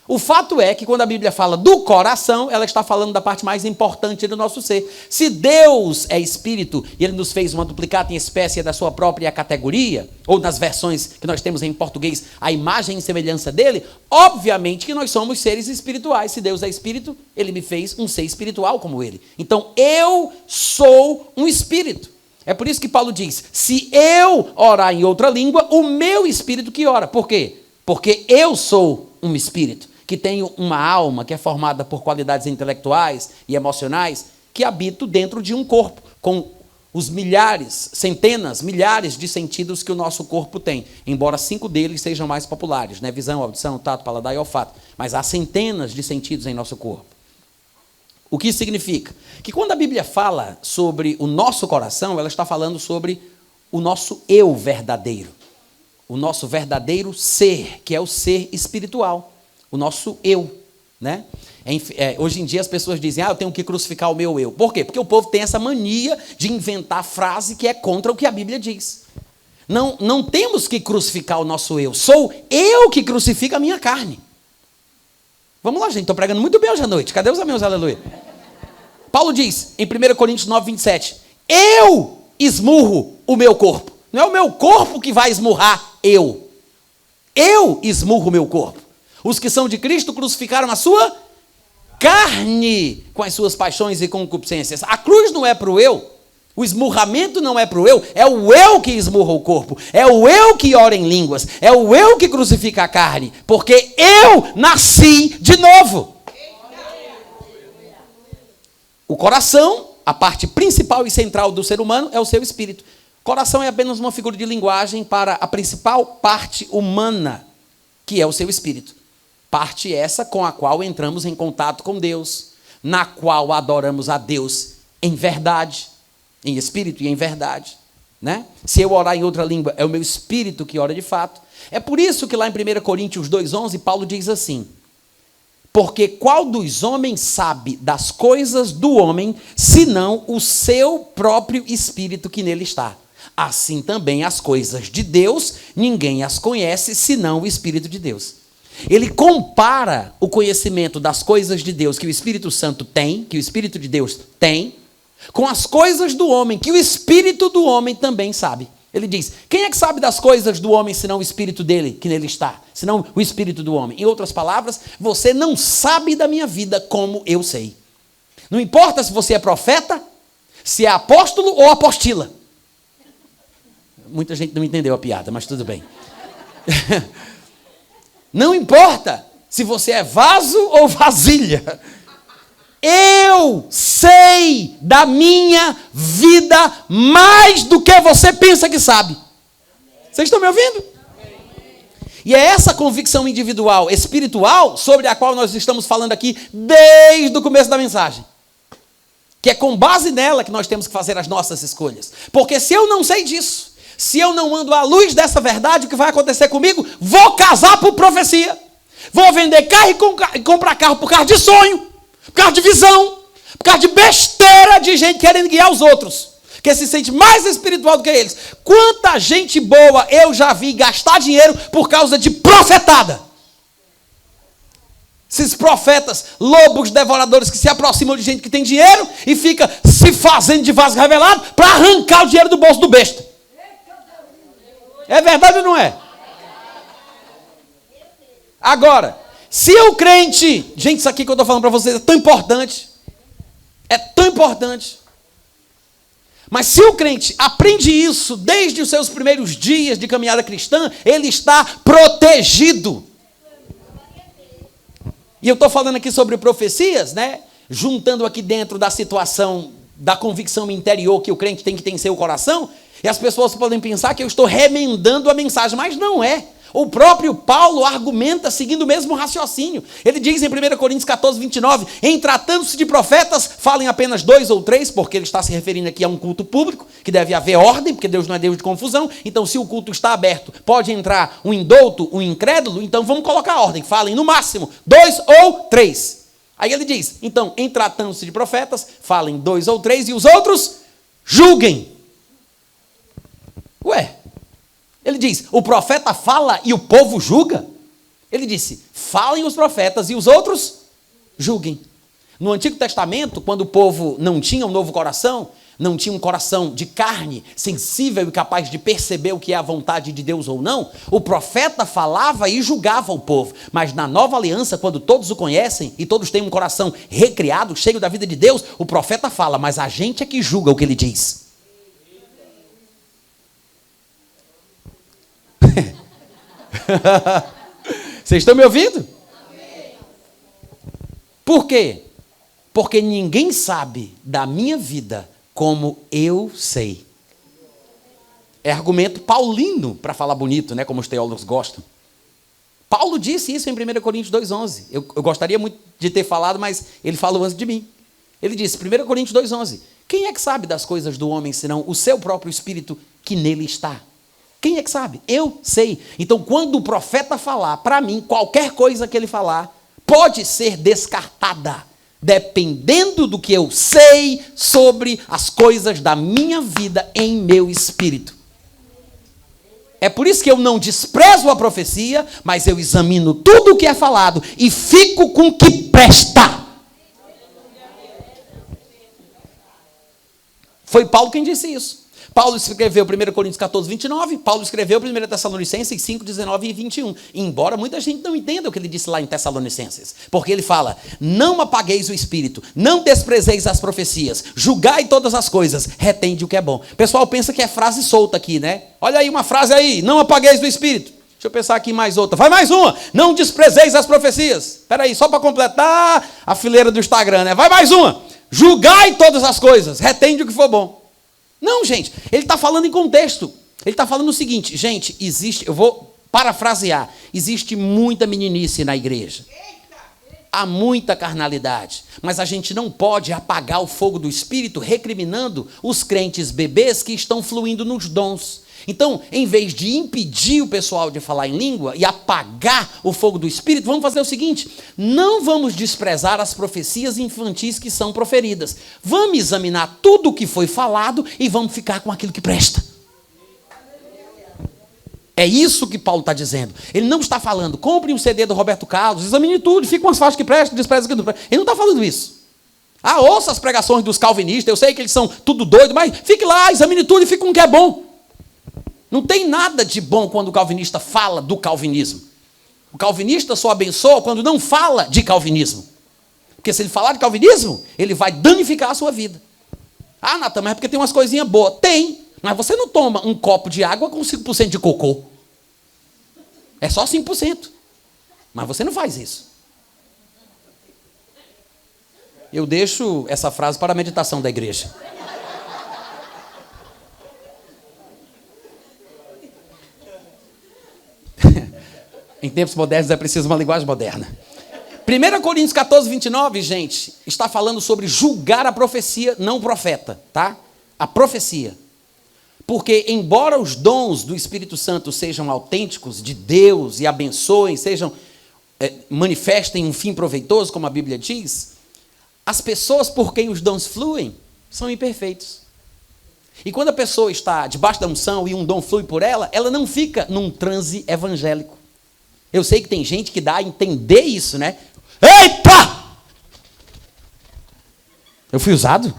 S1: o fato é que quando a Bíblia fala do coração, ela está falando da parte mais importante do nosso ser. Se Deus é espírito e ele nos fez uma duplicata em espécie da sua própria categoria, ou nas versões que nós temos em português, a imagem e semelhança dele, obviamente que nós somos seres espirituais. Se Deus é espírito, ele me fez um ser espiritual como ele. Então, eu sou um espírito. É por isso que Paulo diz, se eu orar em outra língua, o meu espírito que ora. Por quê? Porque eu sou um espírito, que tenho uma alma que é formada por qualidades intelectuais e emocionais, que habito dentro de um corpo, com os milhares, centenas, milhares de sentidos que o nosso corpo tem, embora 5 deles sejam mais populares, né? Visão, audição, tato, paladar e olfato, mas há centenas de sentidos em nosso corpo. O que significa? Que quando a Bíblia fala sobre o nosso coração, ela está falando sobre o nosso eu verdadeiro, o nosso verdadeiro ser, que é o ser espiritual, o nosso eu, né? Hoje em dia as pessoas dizem, eu tenho que crucificar o meu eu. Por quê? Porque o povo tem essa mania de inventar frase que é contra o que a Bíblia diz. Não temos que crucificar o nosso eu. Sou eu que crucifico a minha carne. Vamos lá, gente. Estou pregando muito bem hoje à noite. Cadê os amigos? Aleluia. Paulo diz, em 1 Coríntios 9, 27, eu esmurro o meu corpo. Não é o meu corpo que vai esmurrar eu. Eu esmurro o meu corpo. Os que são de Cristo crucificaram a sua carne com as suas paixões e concupiscências. A cruz não é para o eu. O esmurramento não é para o eu. É o eu que esmurra o corpo. É o eu que ora em línguas. É o eu que crucifica a carne. Porque eu nasci de novo. O coração, a parte principal e central do ser humano, é o seu espírito. Coração é apenas uma figura de linguagem para a principal parte humana, que é o seu espírito. Parte essa com a qual entramos em contato com Deus, na qual adoramos a Deus em verdade, em espírito e em verdade, né? Se eu orar em outra língua, é o meu espírito que ora de fato. É por isso que lá em 1 Coríntios 2,11, Paulo diz assim, porque qual dos homens sabe das coisas do homem, senão o seu próprio espírito que nele está? Assim também as coisas de Deus, ninguém as conhece, senão o Espírito de Deus. Ele compara o conhecimento das coisas de Deus que o Espírito Santo tem, que o Espírito de Deus tem, com as coisas do homem, que o Espírito do homem também sabe. Ele diz, quem é que sabe das coisas do homem, senão o espírito dele, que nele está? Senão o espírito do homem. Em outras palavras, você não sabe da minha vida como eu sei. Não importa se você é profeta, se é apóstolo ou apostila. Muita gente não entendeu a piada, mas tudo bem. Não importa se você é vaso ou vasilha. Eu sei da minha vida mais do que você pensa que sabe. Vocês estão me ouvindo? E é essa convicção individual, espiritual, sobre a qual nós estamos falando aqui desde o começo da mensagem. Que é com base nela que nós temos que fazer as nossas escolhas. Porque se eu não sei disso, se eu não ando à luz dessa verdade, o que vai acontecer comigo? Vou casar por profecia. Vou vender carro e comprar carro por causa de sonho, por causa de visão, por causa de besteira de gente querendo guiar os outros, que se sente mais espiritual do que eles. Quanta gente boa eu já vi gastar dinheiro por causa de profetada. Esses profetas, lobos devoradores que se aproximam de gente que tem dinheiro e fica se fazendo de vaso revelado para arrancar o dinheiro do bolso do besta. É verdade ou não é? Agora, se o crente... Gente, isso aqui que eu estou falando para vocês é tão importante. É tão importante. Mas se o crente aprende isso desde os seus primeiros dias de caminhada cristã, ele está protegido. E eu estou falando aqui sobre profecias, né? Juntando aqui dentro da situação da convicção interior que o crente tem que ter em seu coração. E as pessoas podem pensar que eu estou remendando a mensagem, mas não é. O próprio Paulo argumenta seguindo o mesmo raciocínio. Ele diz em 1 Coríntios 14, 29, em tratando-se de profetas, falem apenas 2 ou 3, porque ele está se referindo aqui a um culto público, que deve haver ordem, porque Deus não é Deus de confusão. Então, se o culto está aberto, pode entrar um indouto, um incrédulo, então vamos colocar ordem. Falem no máximo 2 ou 3. Aí ele diz, então, em tratando-se de profetas, falem 2 ou 3 e os outros julguem. Ué, ele diz, o profeta fala e o povo julga? Ele disse, falem os profetas e os outros julguem. No Antigo Testamento, quando o povo não tinha um novo coração, não tinha um coração de carne, sensível e capaz de perceber o que é a vontade de Deus ou não, o profeta falava e julgava o povo. Mas na nova aliança, quando todos o conhecem e todos têm um coração recriado, cheio da vida de Deus, o profeta fala, mas a gente é que julga o que ele diz. Vocês estão me ouvindo? Por quê? Porque ninguém sabe da minha vida como eu sei. É argumento paulino, para falar bonito, né, como os teólogos gostam. Paulo disse isso em 1 Coríntios 2,11. Eu gostaria muito de ter falado, mas ele falou antes de mim. Ele disse, 1 Coríntios 2,11, quem é que sabe das coisas do homem, senão o seu próprio espírito que nele está? Quem é que sabe? Eu sei. Então, quando o profeta falar, para mim, qualquer coisa que ele falar, pode ser descartada, dependendo do que eu sei sobre as coisas da minha vida em meu espírito. É por isso que eu não desprezo a profecia, mas eu examino tudo o que é falado e fico com o que presta. Foi Paulo quem disse isso. Paulo escreveu 1 Coríntios 14, 29, Paulo escreveu 1 Tessalonicenses 5, 19 e 21. Embora muita gente não entenda o que ele disse lá em Tessalonicenses. Porque ele fala, não apagueis o espírito, não desprezeis as profecias, julgai todas as coisas, retende o que é bom. O pessoal pensa que é frase solta aqui, né? Olha aí uma frase aí, não apagueis o espírito. Deixa eu pensar aqui mais outra. Vai mais uma, não desprezeis as profecias. Espera aí, só para completar a fileira do Instagram, né? Vai mais uma, julgai todas as coisas, retende o que for bom. Não, gente, ele está falando em contexto. Ele está falando o seguinte, gente, existe, eu vou parafrasear, existe muita meninice na igreja. Há muita carnalidade, mas a gente não pode apagar o fogo do Espírito recriminando os crentes bebês que estão fluindo nos dons. Então, em vez de impedir o pessoal de falar em língua e apagar o fogo do Espírito, vamos fazer o seguinte, não vamos desprezar as profecias infantis que são proferidas. Vamos examinar tudo o que foi falado e vamos ficar com aquilo que presta. É isso que Paulo está dizendo. Ele não está falando, compre um CD do Roberto Carlos, examine tudo, fica com as faixas que prestam, despreza que não presta. Ele não está falando isso. Ouça as pregações dos calvinistas, eu sei que eles são tudo doido, mas fique lá, examine tudo e fique com o que é bom. Não tem nada de bom quando o calvinista fala do calvinismo. O calvinista só abençoa quando não fala de calvinismo. Porque se ele falar de calvinismo, ele vai danificar a sua vida. Ah, Natan, mas é porque tem umas coisinhas boas. Tem, mas você não toma um copo de água com 5% de cocô. É só 5%. Mas você não faz isso. Eu deixo essa frase para a meditação da igreja. Em tempos modernos é preciso uma linguagem moderna. 1 Coríntios 14, 29, gente, está falando sobre julgar a profecia, não o profeta, tá? A profecia. Porque, embora os dons do Espírito Santo sejam autênticos, de Deus, e abençoem, manifestem um fim proveitoso, como a Bíblia diz, as pessoas por quem os dons fluem são imperfeitos. E quando a pessoa está debaixo da unção e um dom flui por ela, ela não fica num transe evangélico. Eu sei que tem gente que dá a entender isso, né? Eita! Eu fui usado?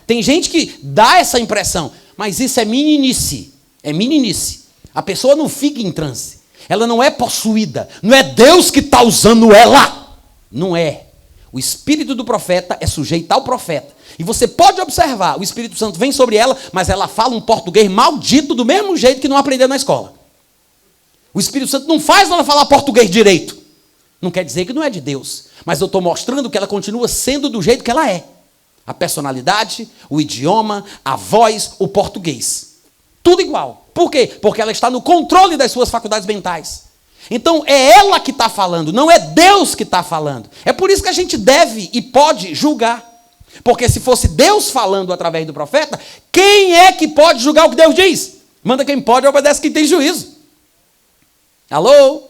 S1: Tem gente que dá essa impressão, mas isso é meninice. É meninice. A pessoa não fica em transe. Ela não é possuída. Não é Deus que está usando ela. Não é. O espírito do profeta é sujeito ao profeta. E você pode observar, o Espírito Santo vem sobre ela, mas ela fala um português maldito do mesmo jeito que não aprendeu na escola. O Espírito Santo não faz ela falar português direito. Não quer dizer que não é de Deus. Mas eu estou mostrando que ela continua sendo do jeito que ela é. A personalidade, o idioma, a voz, o português. Tudo igual. Por quê? Porque ela está no controle das suas faculdades mentais. Então é ela que está falando, não é Deus que está falando. É por isso que a gente deve e pode julgar. Porque se fosse Deus falando através do profeta, quem é que pode julgar o que Deus diz? Manda quem pode, obedece quem tem juízo. Alô?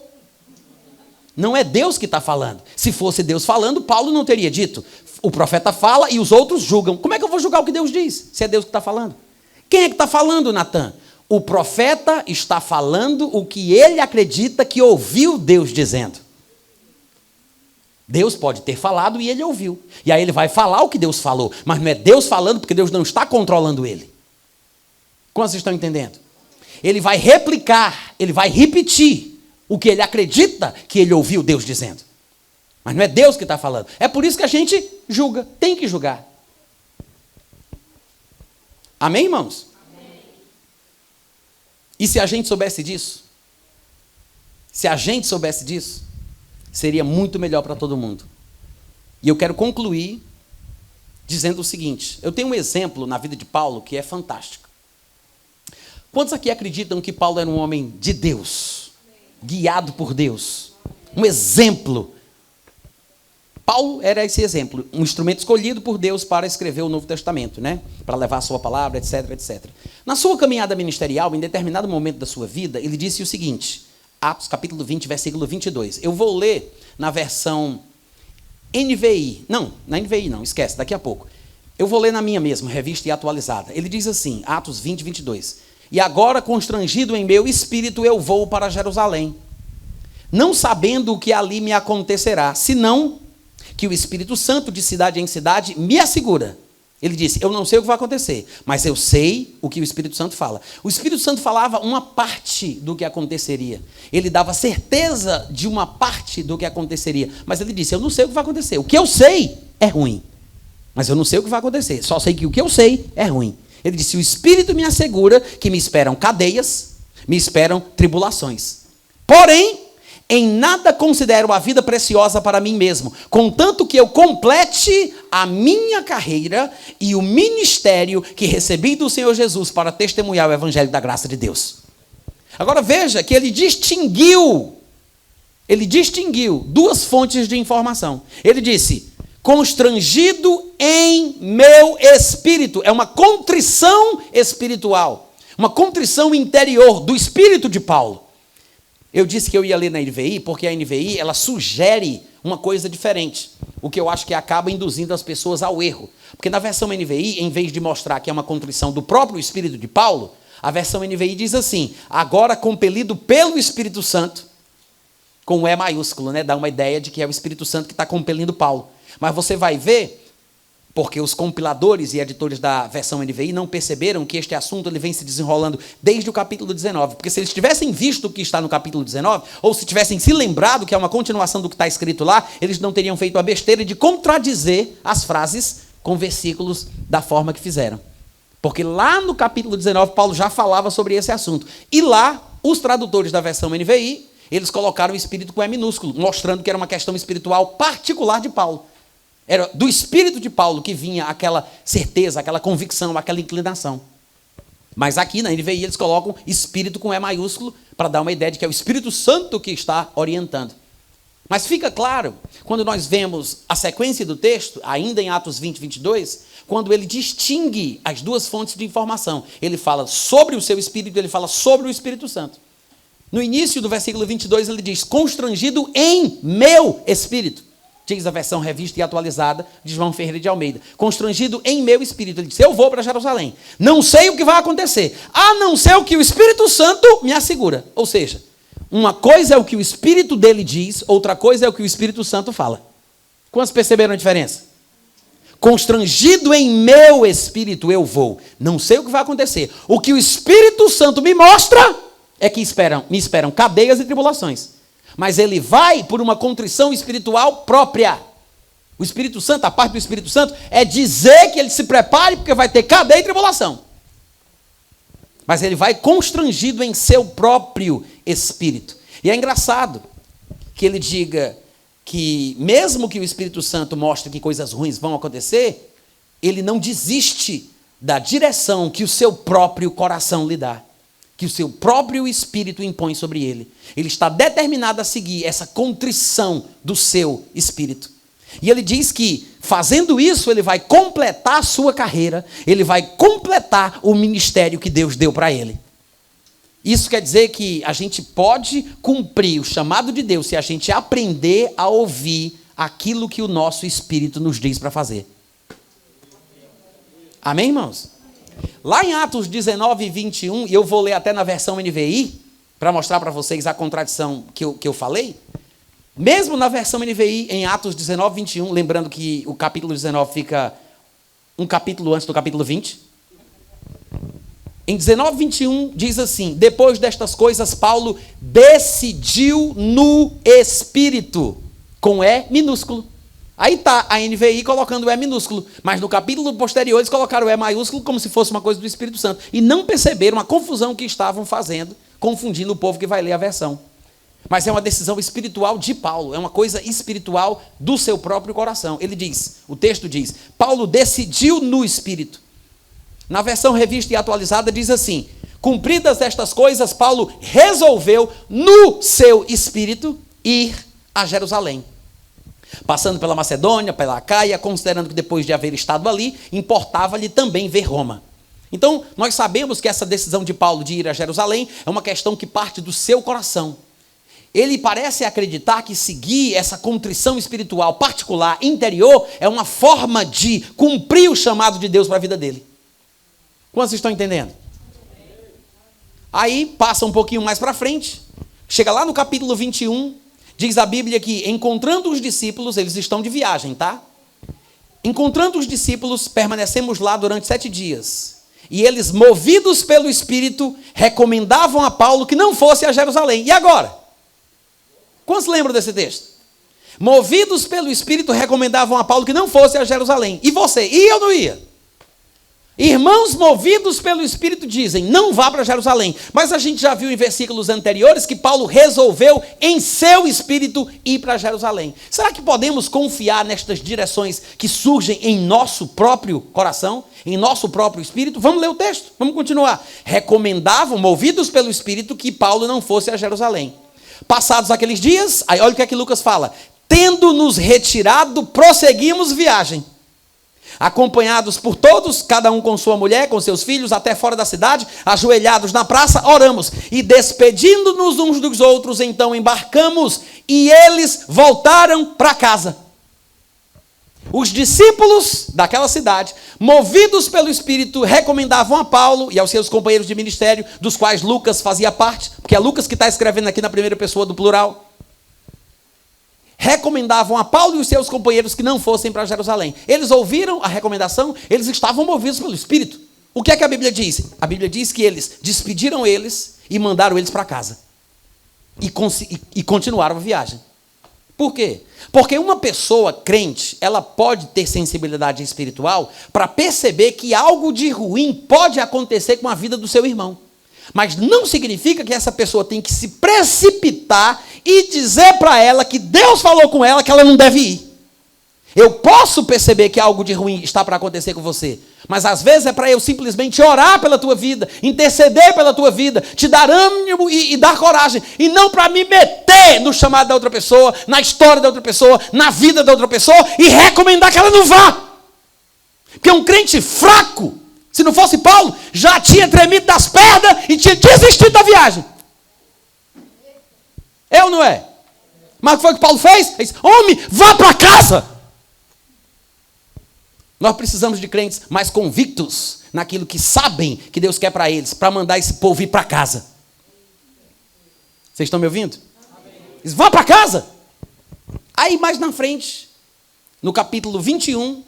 S1: Não é Deus que está falando. Se fosse Deus falando, Paulo não teria dito. O profeta fala e os outros julgam. Como é que eu vou julgar o que Deus diz, se é Deus que está falando? Quem é que está falando, Natan? O profeta está falando o que ele acredita que ouviu Deus dizendo. Deus pode ter falado e ele ouviu. E aí ele vai falar o que Deus falou. Mas não é Deus falando porque Deus não está controlando ele. Como vocês estão entendendo? Ele vai replicar, ele vai repetir o que ele acredita que ele ouviu Deus dizendo. Mas não é Deus que está falando. É por isso que a gente julga. Tem que julgar. Amém, irmãos? Amém. E se a gente soubesse disso? Se a gente soubesse disso, seria muito melhor para todo mundo. E eu quero concluir dizendo o seguinte. Eu tenho um exemplo na vida de Paulo que é fantástico. Quantos aqui acreditam que Paulo era um homem de Deus? Guiado por Deus? Um exemplo. Paulo era esse exemplo, um instrumento escolhido por Deus para escrever o Novo Testamento, né? Para levar a sua palavra, etc, etc. Na sua caminhada ministerial, em determinado momento da sua vida, ele disse o seguinte, Atos capítulo 20, versículo 22. Eu vou ler na versão NVI. Não, na NVI não, esquece, daqui a pouco. Eu vou ler na minha mesma, revista e atualizada. Ele diz assim, Atos 20, 22. E agora, constrangido em meu espírito, eu vou para Jerusalém, não sabendo o que ali me acontecerá, senão que o Espírito Santo de cidade em cidade me assegura. Ele disse, eu não sei o que vai acontecer, mas eu sei o que o Espírito Santo fala. O Espírito Santo falava uma parte do que aconteceria. Ele dava certeza de uma parte do que aconteceria. Mas ele disse, eu não sei o que vai acontecer. O que eu sei é ruim. Mas eu não sei o que vai acontecer. Só sei que o que eu sei é ruim. Ele disse, o Espírito me assegura que me esperam cadeias, me esperam tribulações. Porém, em nada considero a vida preciosa para mim mesmo, contanto que eu complete a minha carreira e o ministério que recebi do Senhor Jesus para testemunhar o evangelho da graça de Deus. Agora veja que ele distinguiu duas fontes de informação. Ele disse, constrangido em meu espírito. É uma contrição espiritual, uma contrição interior do espírito de Paulo. Eu disse que eu ia ler na NVI, porque a NVI, ela sugere uma coisa diferente, o que eu acho que acaba induzindo as pessoas ao erro. Porque na versão NVI, em vez de mostrar que é uma contrição do próprio Espírito de Paulo, a versão NVI diz assim, agora compelido pelo Espírito Santo, com um E maiúsculo, né? Dá uma ideia de que é o Espírito Santo que está compelindo Paulo. Mas você vai ver porque os compiladores e editores da versão NVI não perceberam que este assunto ele vem se desenrolando desde o capítulo 19. Porque se eles tivessem visto o que está no capítulo 19, ou se tivessem se lembrado que é uma continuação do que está escrito lá, eles não teriam feito a besteira de contradizer as frases com versículos da forma que fizeram. Porque lá no capítulo 19, Paulo já falava sobre esse assunto. E lá, os tradutores da versão NVI, eles colocaram o espírito com E minúsculo, mostrando que era uma questão espiritual particular de Paulo. Era do espírito de Paulo que vinha aquela certeza, aquela convicção, aquela inclinação. Mas aqui na NVI eles colocam espírito com E maiúsculo para dar uma ideia de que é o Espírito Santo que está orientando. Mas fica claro, quando nós vemos a sequência do texto, ainda em Atos 20, 22, quando ele distingue as duas fontes de informação. Ele fala sobre o seu espírito, ele fala sobre o Espírito Santo. No início do versículo 22 ele diz, constrangido em meu espírito. Diz a versão revista e atualizada de João Ferreira de Almeida. Constrangido em meu espírito. Ele diz, eu vou para Jerusalém. Não sei o que vai acontecer, a não ser o que o Espírito Santo me assegura. Ou seja, uma coisa é o que o Espírito dele diz, outra coisa é o que o Espírito Santo fala. Quantos perceberam a diferença? Constrangido em meu espírito eu vou. Não sei o que vai acontecer. O que o Espírito Santo me mostra é que me esperam cadeias e tribulações. Mas ele vai por uma contrição espiritual própria. O Espírito Santo, a parte do Espírito Santo, é dizer que ele se prepare porque vai ter cadeia e tribulação. Mas ele vai constrangido em seu próprio espírito. E é engraçado que ele diga que mesmo que o Espírito Santo mostre que coisas ruins vão acontecer, ele não desiste da direção que o seu próprio coração lhe dá, que o seu próprio espírito impõe sobre ele. Ele está determinado a seguir essa contrição do seu espírito. E ele diz que, fazendo isso, ele vai completar a sua carreira, ele vai completar o ministério que Deus deu para ele. Isso quer dizer que a gente pode cumprir o chamado de Deus se a gente aprender a ouvir aquilo que o nosso espírito nos diz para fazer. Amém, irmãos? Lá em Atos 19 e 21, e eu vou ler até na versão NVI, para mostrar para vocês a contradição que eu falei. Mesmo na versão NVI, em Atos 19, 21, lembrando que o capítulo 19 fica um capítulo antes do capítulo 20. Em 19, 21, diz assim, depois destas coisas, Paulo decidiu no Espírito, com E minúsculo. Aí está a NVI colocando o E minúsculo, mas no capítulo posterior eles colocaram o E maiúsculo como se fosse uma coisa do Espírito Santo. E não perceberam a confusão que estavam fazendo, confundindo o povo que vai ler a versão. Mas é uma decisão espiritual de Paulo, é uma coisa espiritual do seu próprio coração. Ele diz, o texto diz, Paulo decidiu no Espírito. Na versão revista e atualizada diz assim, cumpridas estas coisas, Paulo resolveu no seu espírito ir a Jerusalém. Passando pela Macedônia, pela Acaia, considerando que depois de haver estado ali, importava-lhe também ver Roma. Então, nós sabemos que essa decisão de Paulo de ir a Jerusalém é uma questão que parte do seu coração. Ele parece acreditar que seguir essa contrição espiritual particular, interior, é uma forma de cumprir o chamado de Deus para a vida dele. Quantos estão entendendo? Aí, passa um pouquinho mais para frente, chega lá no capítulo 21, diz a Bíblia que, encontrando os discípulos, eles estão de viagem, tá? Encontrando os discípulos, permanecemos lá durante 7 dias. E eles, movidos pelo Espírito, recomendavam a Paulo que não fosse a Jerusalém. E agora? Quantos lembram desse texto? Movidos pelo Espírito, recomendavam a Paulo que não fosse a Jerusalém. E você, ia ou não ia? Irmãos movidos pelo Espírito dizem, não vá para Jerusalém. Mas a gente já viu em versículos anteriores que Paulo resolveu em seu espírito ir para Jerusalém. Será que podemos confiar nestas direções que surgem em nosso próprio coração, em nosso próprio espírito? Vamos ler o texto, vamos continuar. Recomendavam, movidos pelo Espírito, que Paulo não fosse a Jerusalém. Passados aqueles dias, aí olha o que é que Lucas fala. Tendo-nos retirado, prosseguimos viagem. Acompanhados por todos, cada um com sua mulher, com seus filhos, até fora da cidade, ajoelhados na praça, oramos. E despedindo-nos uns dos outros, então embarcamos e eles voltaram para casa. Os discípulos daquela cidade, movidos pelo Espírito, recomendavam a Paulo e aos seus companheiros de ministério, dos quais Lucas fazia parte, porque é Lucas que está escrevendo aqui na primeira pessoa do plural. recomendavam a Paulo e os seus companheiros que não fossem para Jerusalém. Eles ouviram a recomendação, eles estavam movidos pelo Espírito. O que é que a Bíblia diz? A Bíblia diz que eles despediram eles e mandaram eles para casa. E continuaram a viagem. Por quê? Porque uma pessoa crente, ela pode ter sensibilidade espiritual para perceber que algo de ruim pode acontecer com a vida do seu irmão. Mas não significa que essa pessoa tem que se precipitar e dizer para ela que Deus falou com ela que ela não deve ir. Eu posso perceber que algo de ruim está para acontecer com você, mas às vezes é para eu simplesmente orar pela tua vida, interceder pela tua vida, te dar ânimo e dar coragem, e não para me meter no chamado da outra pessoa, na história da outra pessoa, na vida da outra pessoa e recomendar que ela não vá. Porque um crente fraco, se não fosse Paulo, já tinha tremido das pernas e tinha desistido da viagem. Eu não é? Mas o que foi que Paulo fez? Ele disse: homem, vá para casa. Nós precisamos de crentes mais convictos naquilo que sabem que Deus quer para eles, para mandar esse povo ir para casa. Vocês estão me ouvindo? Eles vão para casa. Aí mais na frente, no capítulo 21,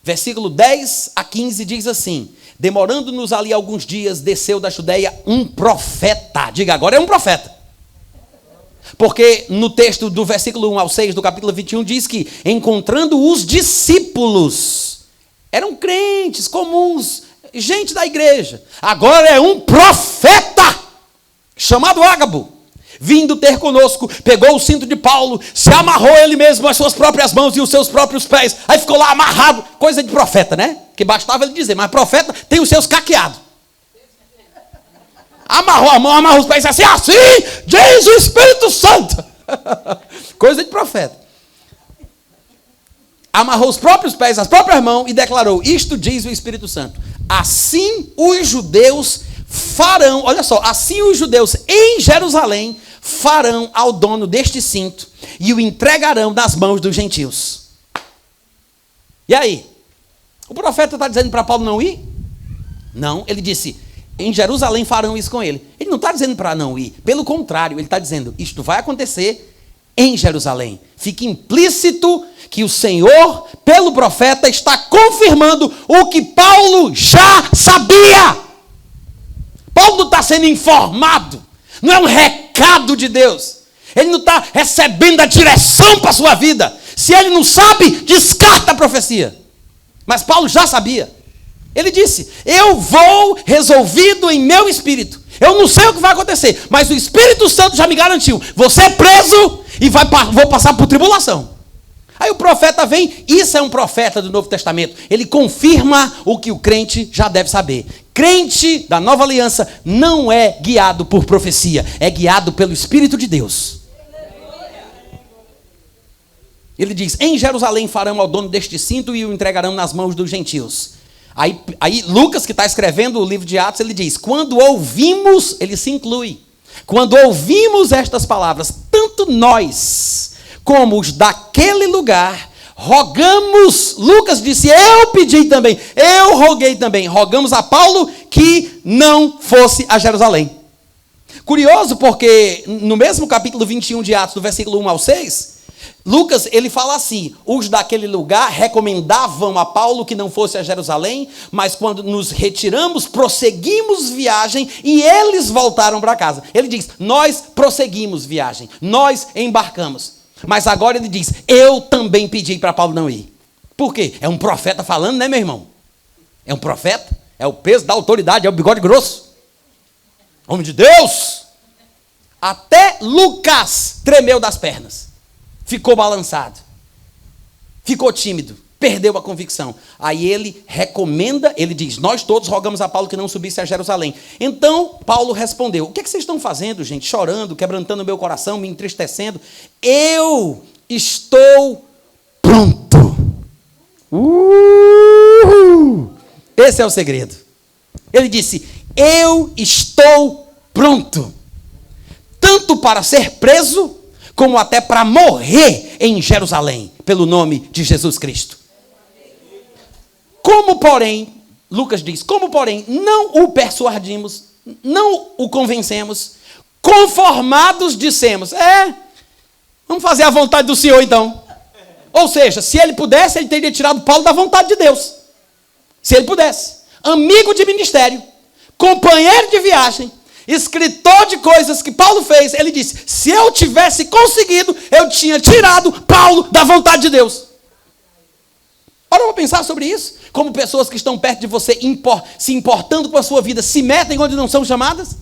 S1: versículo 10 a 15, diz assim: demorando-nos ali alguns dias, desceu da Judeia um profeta. Diga, agora é um profeta. Porque no texto do versículo 1 ao 6 do capítulo 21 diz que, encontrando os discípulos, eram crentes comuns, gente da igreja. Agora é um profeta, chamado Ágabo, vindo ter conosco, pegou o cinto de Paulo, se amarrou ele mesmo as suas próprias mãos e os seus próprios pés. Aí ficou lá amarrado, coisa de profeta, né? Que bastava ele dizer, mas profeta tem os seus caqueados. Amarrou a mão, amarrou os pés, assim diz o Espírito Santo. Coisa de profeta. Amarrou os próprios pés, as próprias mãos e declarou: isto diz o Espírito Santo. Assim os judeus farão, olha só, assim os judeus em Jerusalém farão ao dono deste cinto e o entregarão nas mãos dos gentios. E aí? O profeta está dizendo para Paulo não ir? Não, ele disse: em Jerusalém farão isso com ele. Ele não está dizendo para não ir. Pelo contrário, ele está dizendo: isto vai acontecer em Jerusalém. Fica implícito que o Senhor, pelo profeta, está confirmando o que Paulo já sabia. Paulo não está sendo informado. Não é um recado de Deus. Ele não está recebendo a direção para a sua vida. Se ele não sabe, descarta a profecia. Mas Paulo já sabia. Ele disse: eu vou resolvido em meu espírito. Eu não sei o que vai acontecer, mas o Espírito Santo já me garantiu: você é preso e vou passar por tribulação. Aí o profeta vem, isso é um profeta do Novo Testamento. Ele confirma o que o crente já deve saber. Crente da Nova Aliança não é guiado por profecia, é guiado pelo Espírito de Deus. Ele diz: em Jerusalém farão ao dono deste cinto e o entregarão nas mãos dos gentios. Aí Lucas, que está escrevendo o livro de Atos, ele diz: quando ouvimos, ele se inclui, quando ouvimos estas palavras, tanto nós como os daquele lugar, rogamos, Lucas disse, eu pedi também, eu roguei também, rogamos a Paulo que não fosse a Jerusalém. Curioso porque no mesmo capítulo 21 de Atos, do versículo 1 ao 6, Lucas, ele fala assim: os daquele lugar recomendavam a Paulo que não fosse a Jerusalém, mas quando nos retiramos, prosseguimos viagem e eles voltaram para casa. Ele diz: nós prosseguimos viagem, nós embarcamos. Mas agora ele diz: eu também pedi para Paulo não ir. Por quê? É um profeta falando, né, meu irmão? É um profeta, é o peso da autoridade, é o bigode grosso. Homem de Deus! Até Lucas tremeu das pernas. Ficou balançado, ficou tímido, perdeu a convicção. Aí ele recomenda, ele diz: nós todos rogamos a Paulo que não subisse a Jerusalém. Então Paulo respondeu: o que é que vocês estão fazendo, gente? Chorando, quebrantando o meu coração, me entristecendo? Eu estou pronto. Esse é o segredo. Ele disse: eu estou pronto, tanto para ser preso, como até para morrer em Jerusalém, pelo nome de Jesus Cristo. Como, porém, Lucas diz, como, porém, não o persuadimos, não o convencemos, conformados dissemos: Vamos fazer a vontade do Senhor, então. Ou seja, se ele pudesse, ele teria tirado Paulo da vontade de Deus. Se ele pudesse. Amigo de ministério, companheiro de viagem, escritor de coisas que Paulo fez, ele disse, se eu tivesse conseguido, eu tinha tirado Paulo da vontade de Deus. Ora, eu vou pensar sobre isso. Como pessoas que estão perto de você, se importando com a sua vida, se metem onde não são chamadas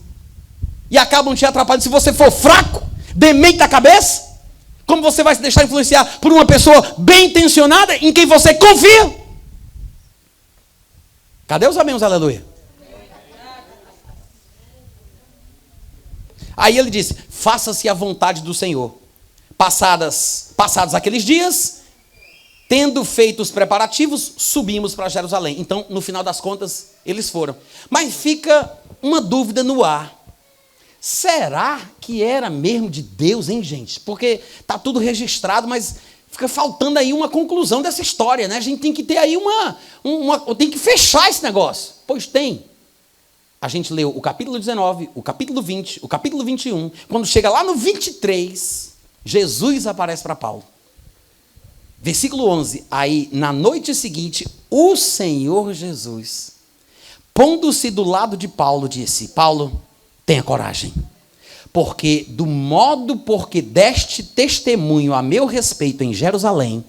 S1: e acabam te atrapalhando. Se você for fraco, demente da cabeça, como você vai se deixar influenciar por uma pessoa bem intencionada em quem você confia? Cadê os amém, os aleluia? Aí ele disse, faça-se a vontade do Senhor. Passados aqueles dias, tendo feito os preparativos, subimos para Jerusalém. Então, no final das contas, eles foram. Mas fica uma dúvida no ar. Será que era mesmo de Deus, hein, gente? Porque está tudo registrado, mas fica faltando aí uma conclusão dessa história, né? A gente tem que ter aí tem que fechar esse negócio. Pois tem. A gente leu o capítulo 19, o capítulo 20, o capítulo 21. Quando chega lá no 23, Jesus aparece para Paulo. Versículo 11. Aí, na noite seguinte, o Senhor Jesus, pondo-se do lado de Paulo, disse, Paulo, tenha coragem, porque do modo porque deste testemunho a meu respeito em Jerusalém,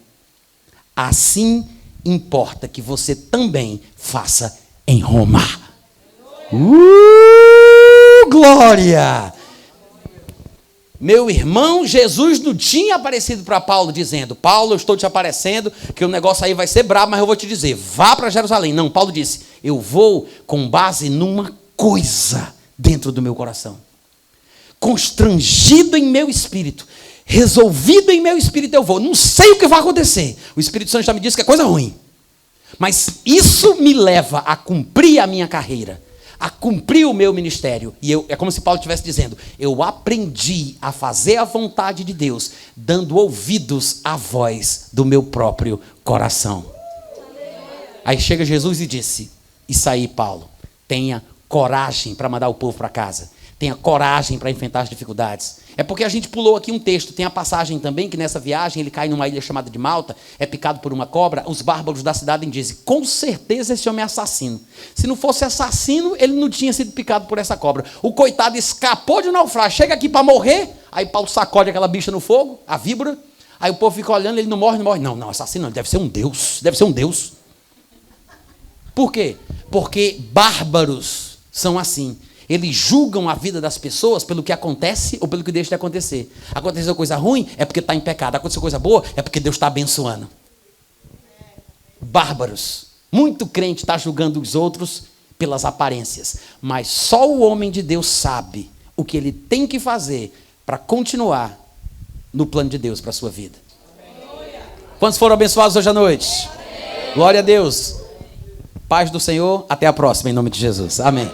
S1: assim importa que você também faça em Roma. Glória! Meu irmão, Jesus não tinha aparecido para Paulo dizendo, Paulo, eu estou te aparecendo, que o negócio aí vai ser brabo, mas eu vou te dizer, vá para Jerusalém. Não, Paulo disse, eu vou com base numa coisa dentro do meu coração. Constrangido em meu espírito, resolvido em meu espírito eu vou. Não sei o que vai acontecer. O Espírito Santo já me disse que é coisa ruim. Mas isso me leva a cumprir a minha carreira, a cumprir o meu ministério. E é como se Paulo estivesse dizendo, eu aprendi a fazer a vontade de Deus, dando ouvidos à voz do meu próprio coração. Aí chega Jesus e disse, isso aí, Paulo, tenha coragem para mandar o povo para casa. Tenha coragem para enfrentar as dificuldades. É porque a gente pulou aqui um texto. Tem a passagem também que nessa viagem ele cai numa ilha chamada de Malta, é picado por uma cobra. Os bárbaros da cidade dizem, com certeza esse homem é assassino. Se não fosse assassino, ele não tinha sido picado por essa cobra. O coitado escapou de um naufrágio, chega aqui para morrer. Aí Paulo sacode aquela bicha no fogo, a víbora. Aí o povo fica olhando, ele não morre, não morre. Não, assassino não, deve ser um Deus. Deve ser um Deus. Por quê? Porque bárbaros são assim. Eles julgam a vida das pessoas pelo que acontece ou pelo que deixa de acontecer. Aconteceu coisa ruim, é porque está em pecado. Aconteceu coisa boa, é porque Deus está abençoando. Bárbaros. Muito crente está julgando os outros pelas aparências. Mas só o homem de Deus sabe o que ele tem que fazer para continuar no plano de Deus para a sua vida. Quantos foram abençoados hoje à noite? Glória a Deus. Paz do Senhor. Até a próxima, em nome de Jesus. Amém.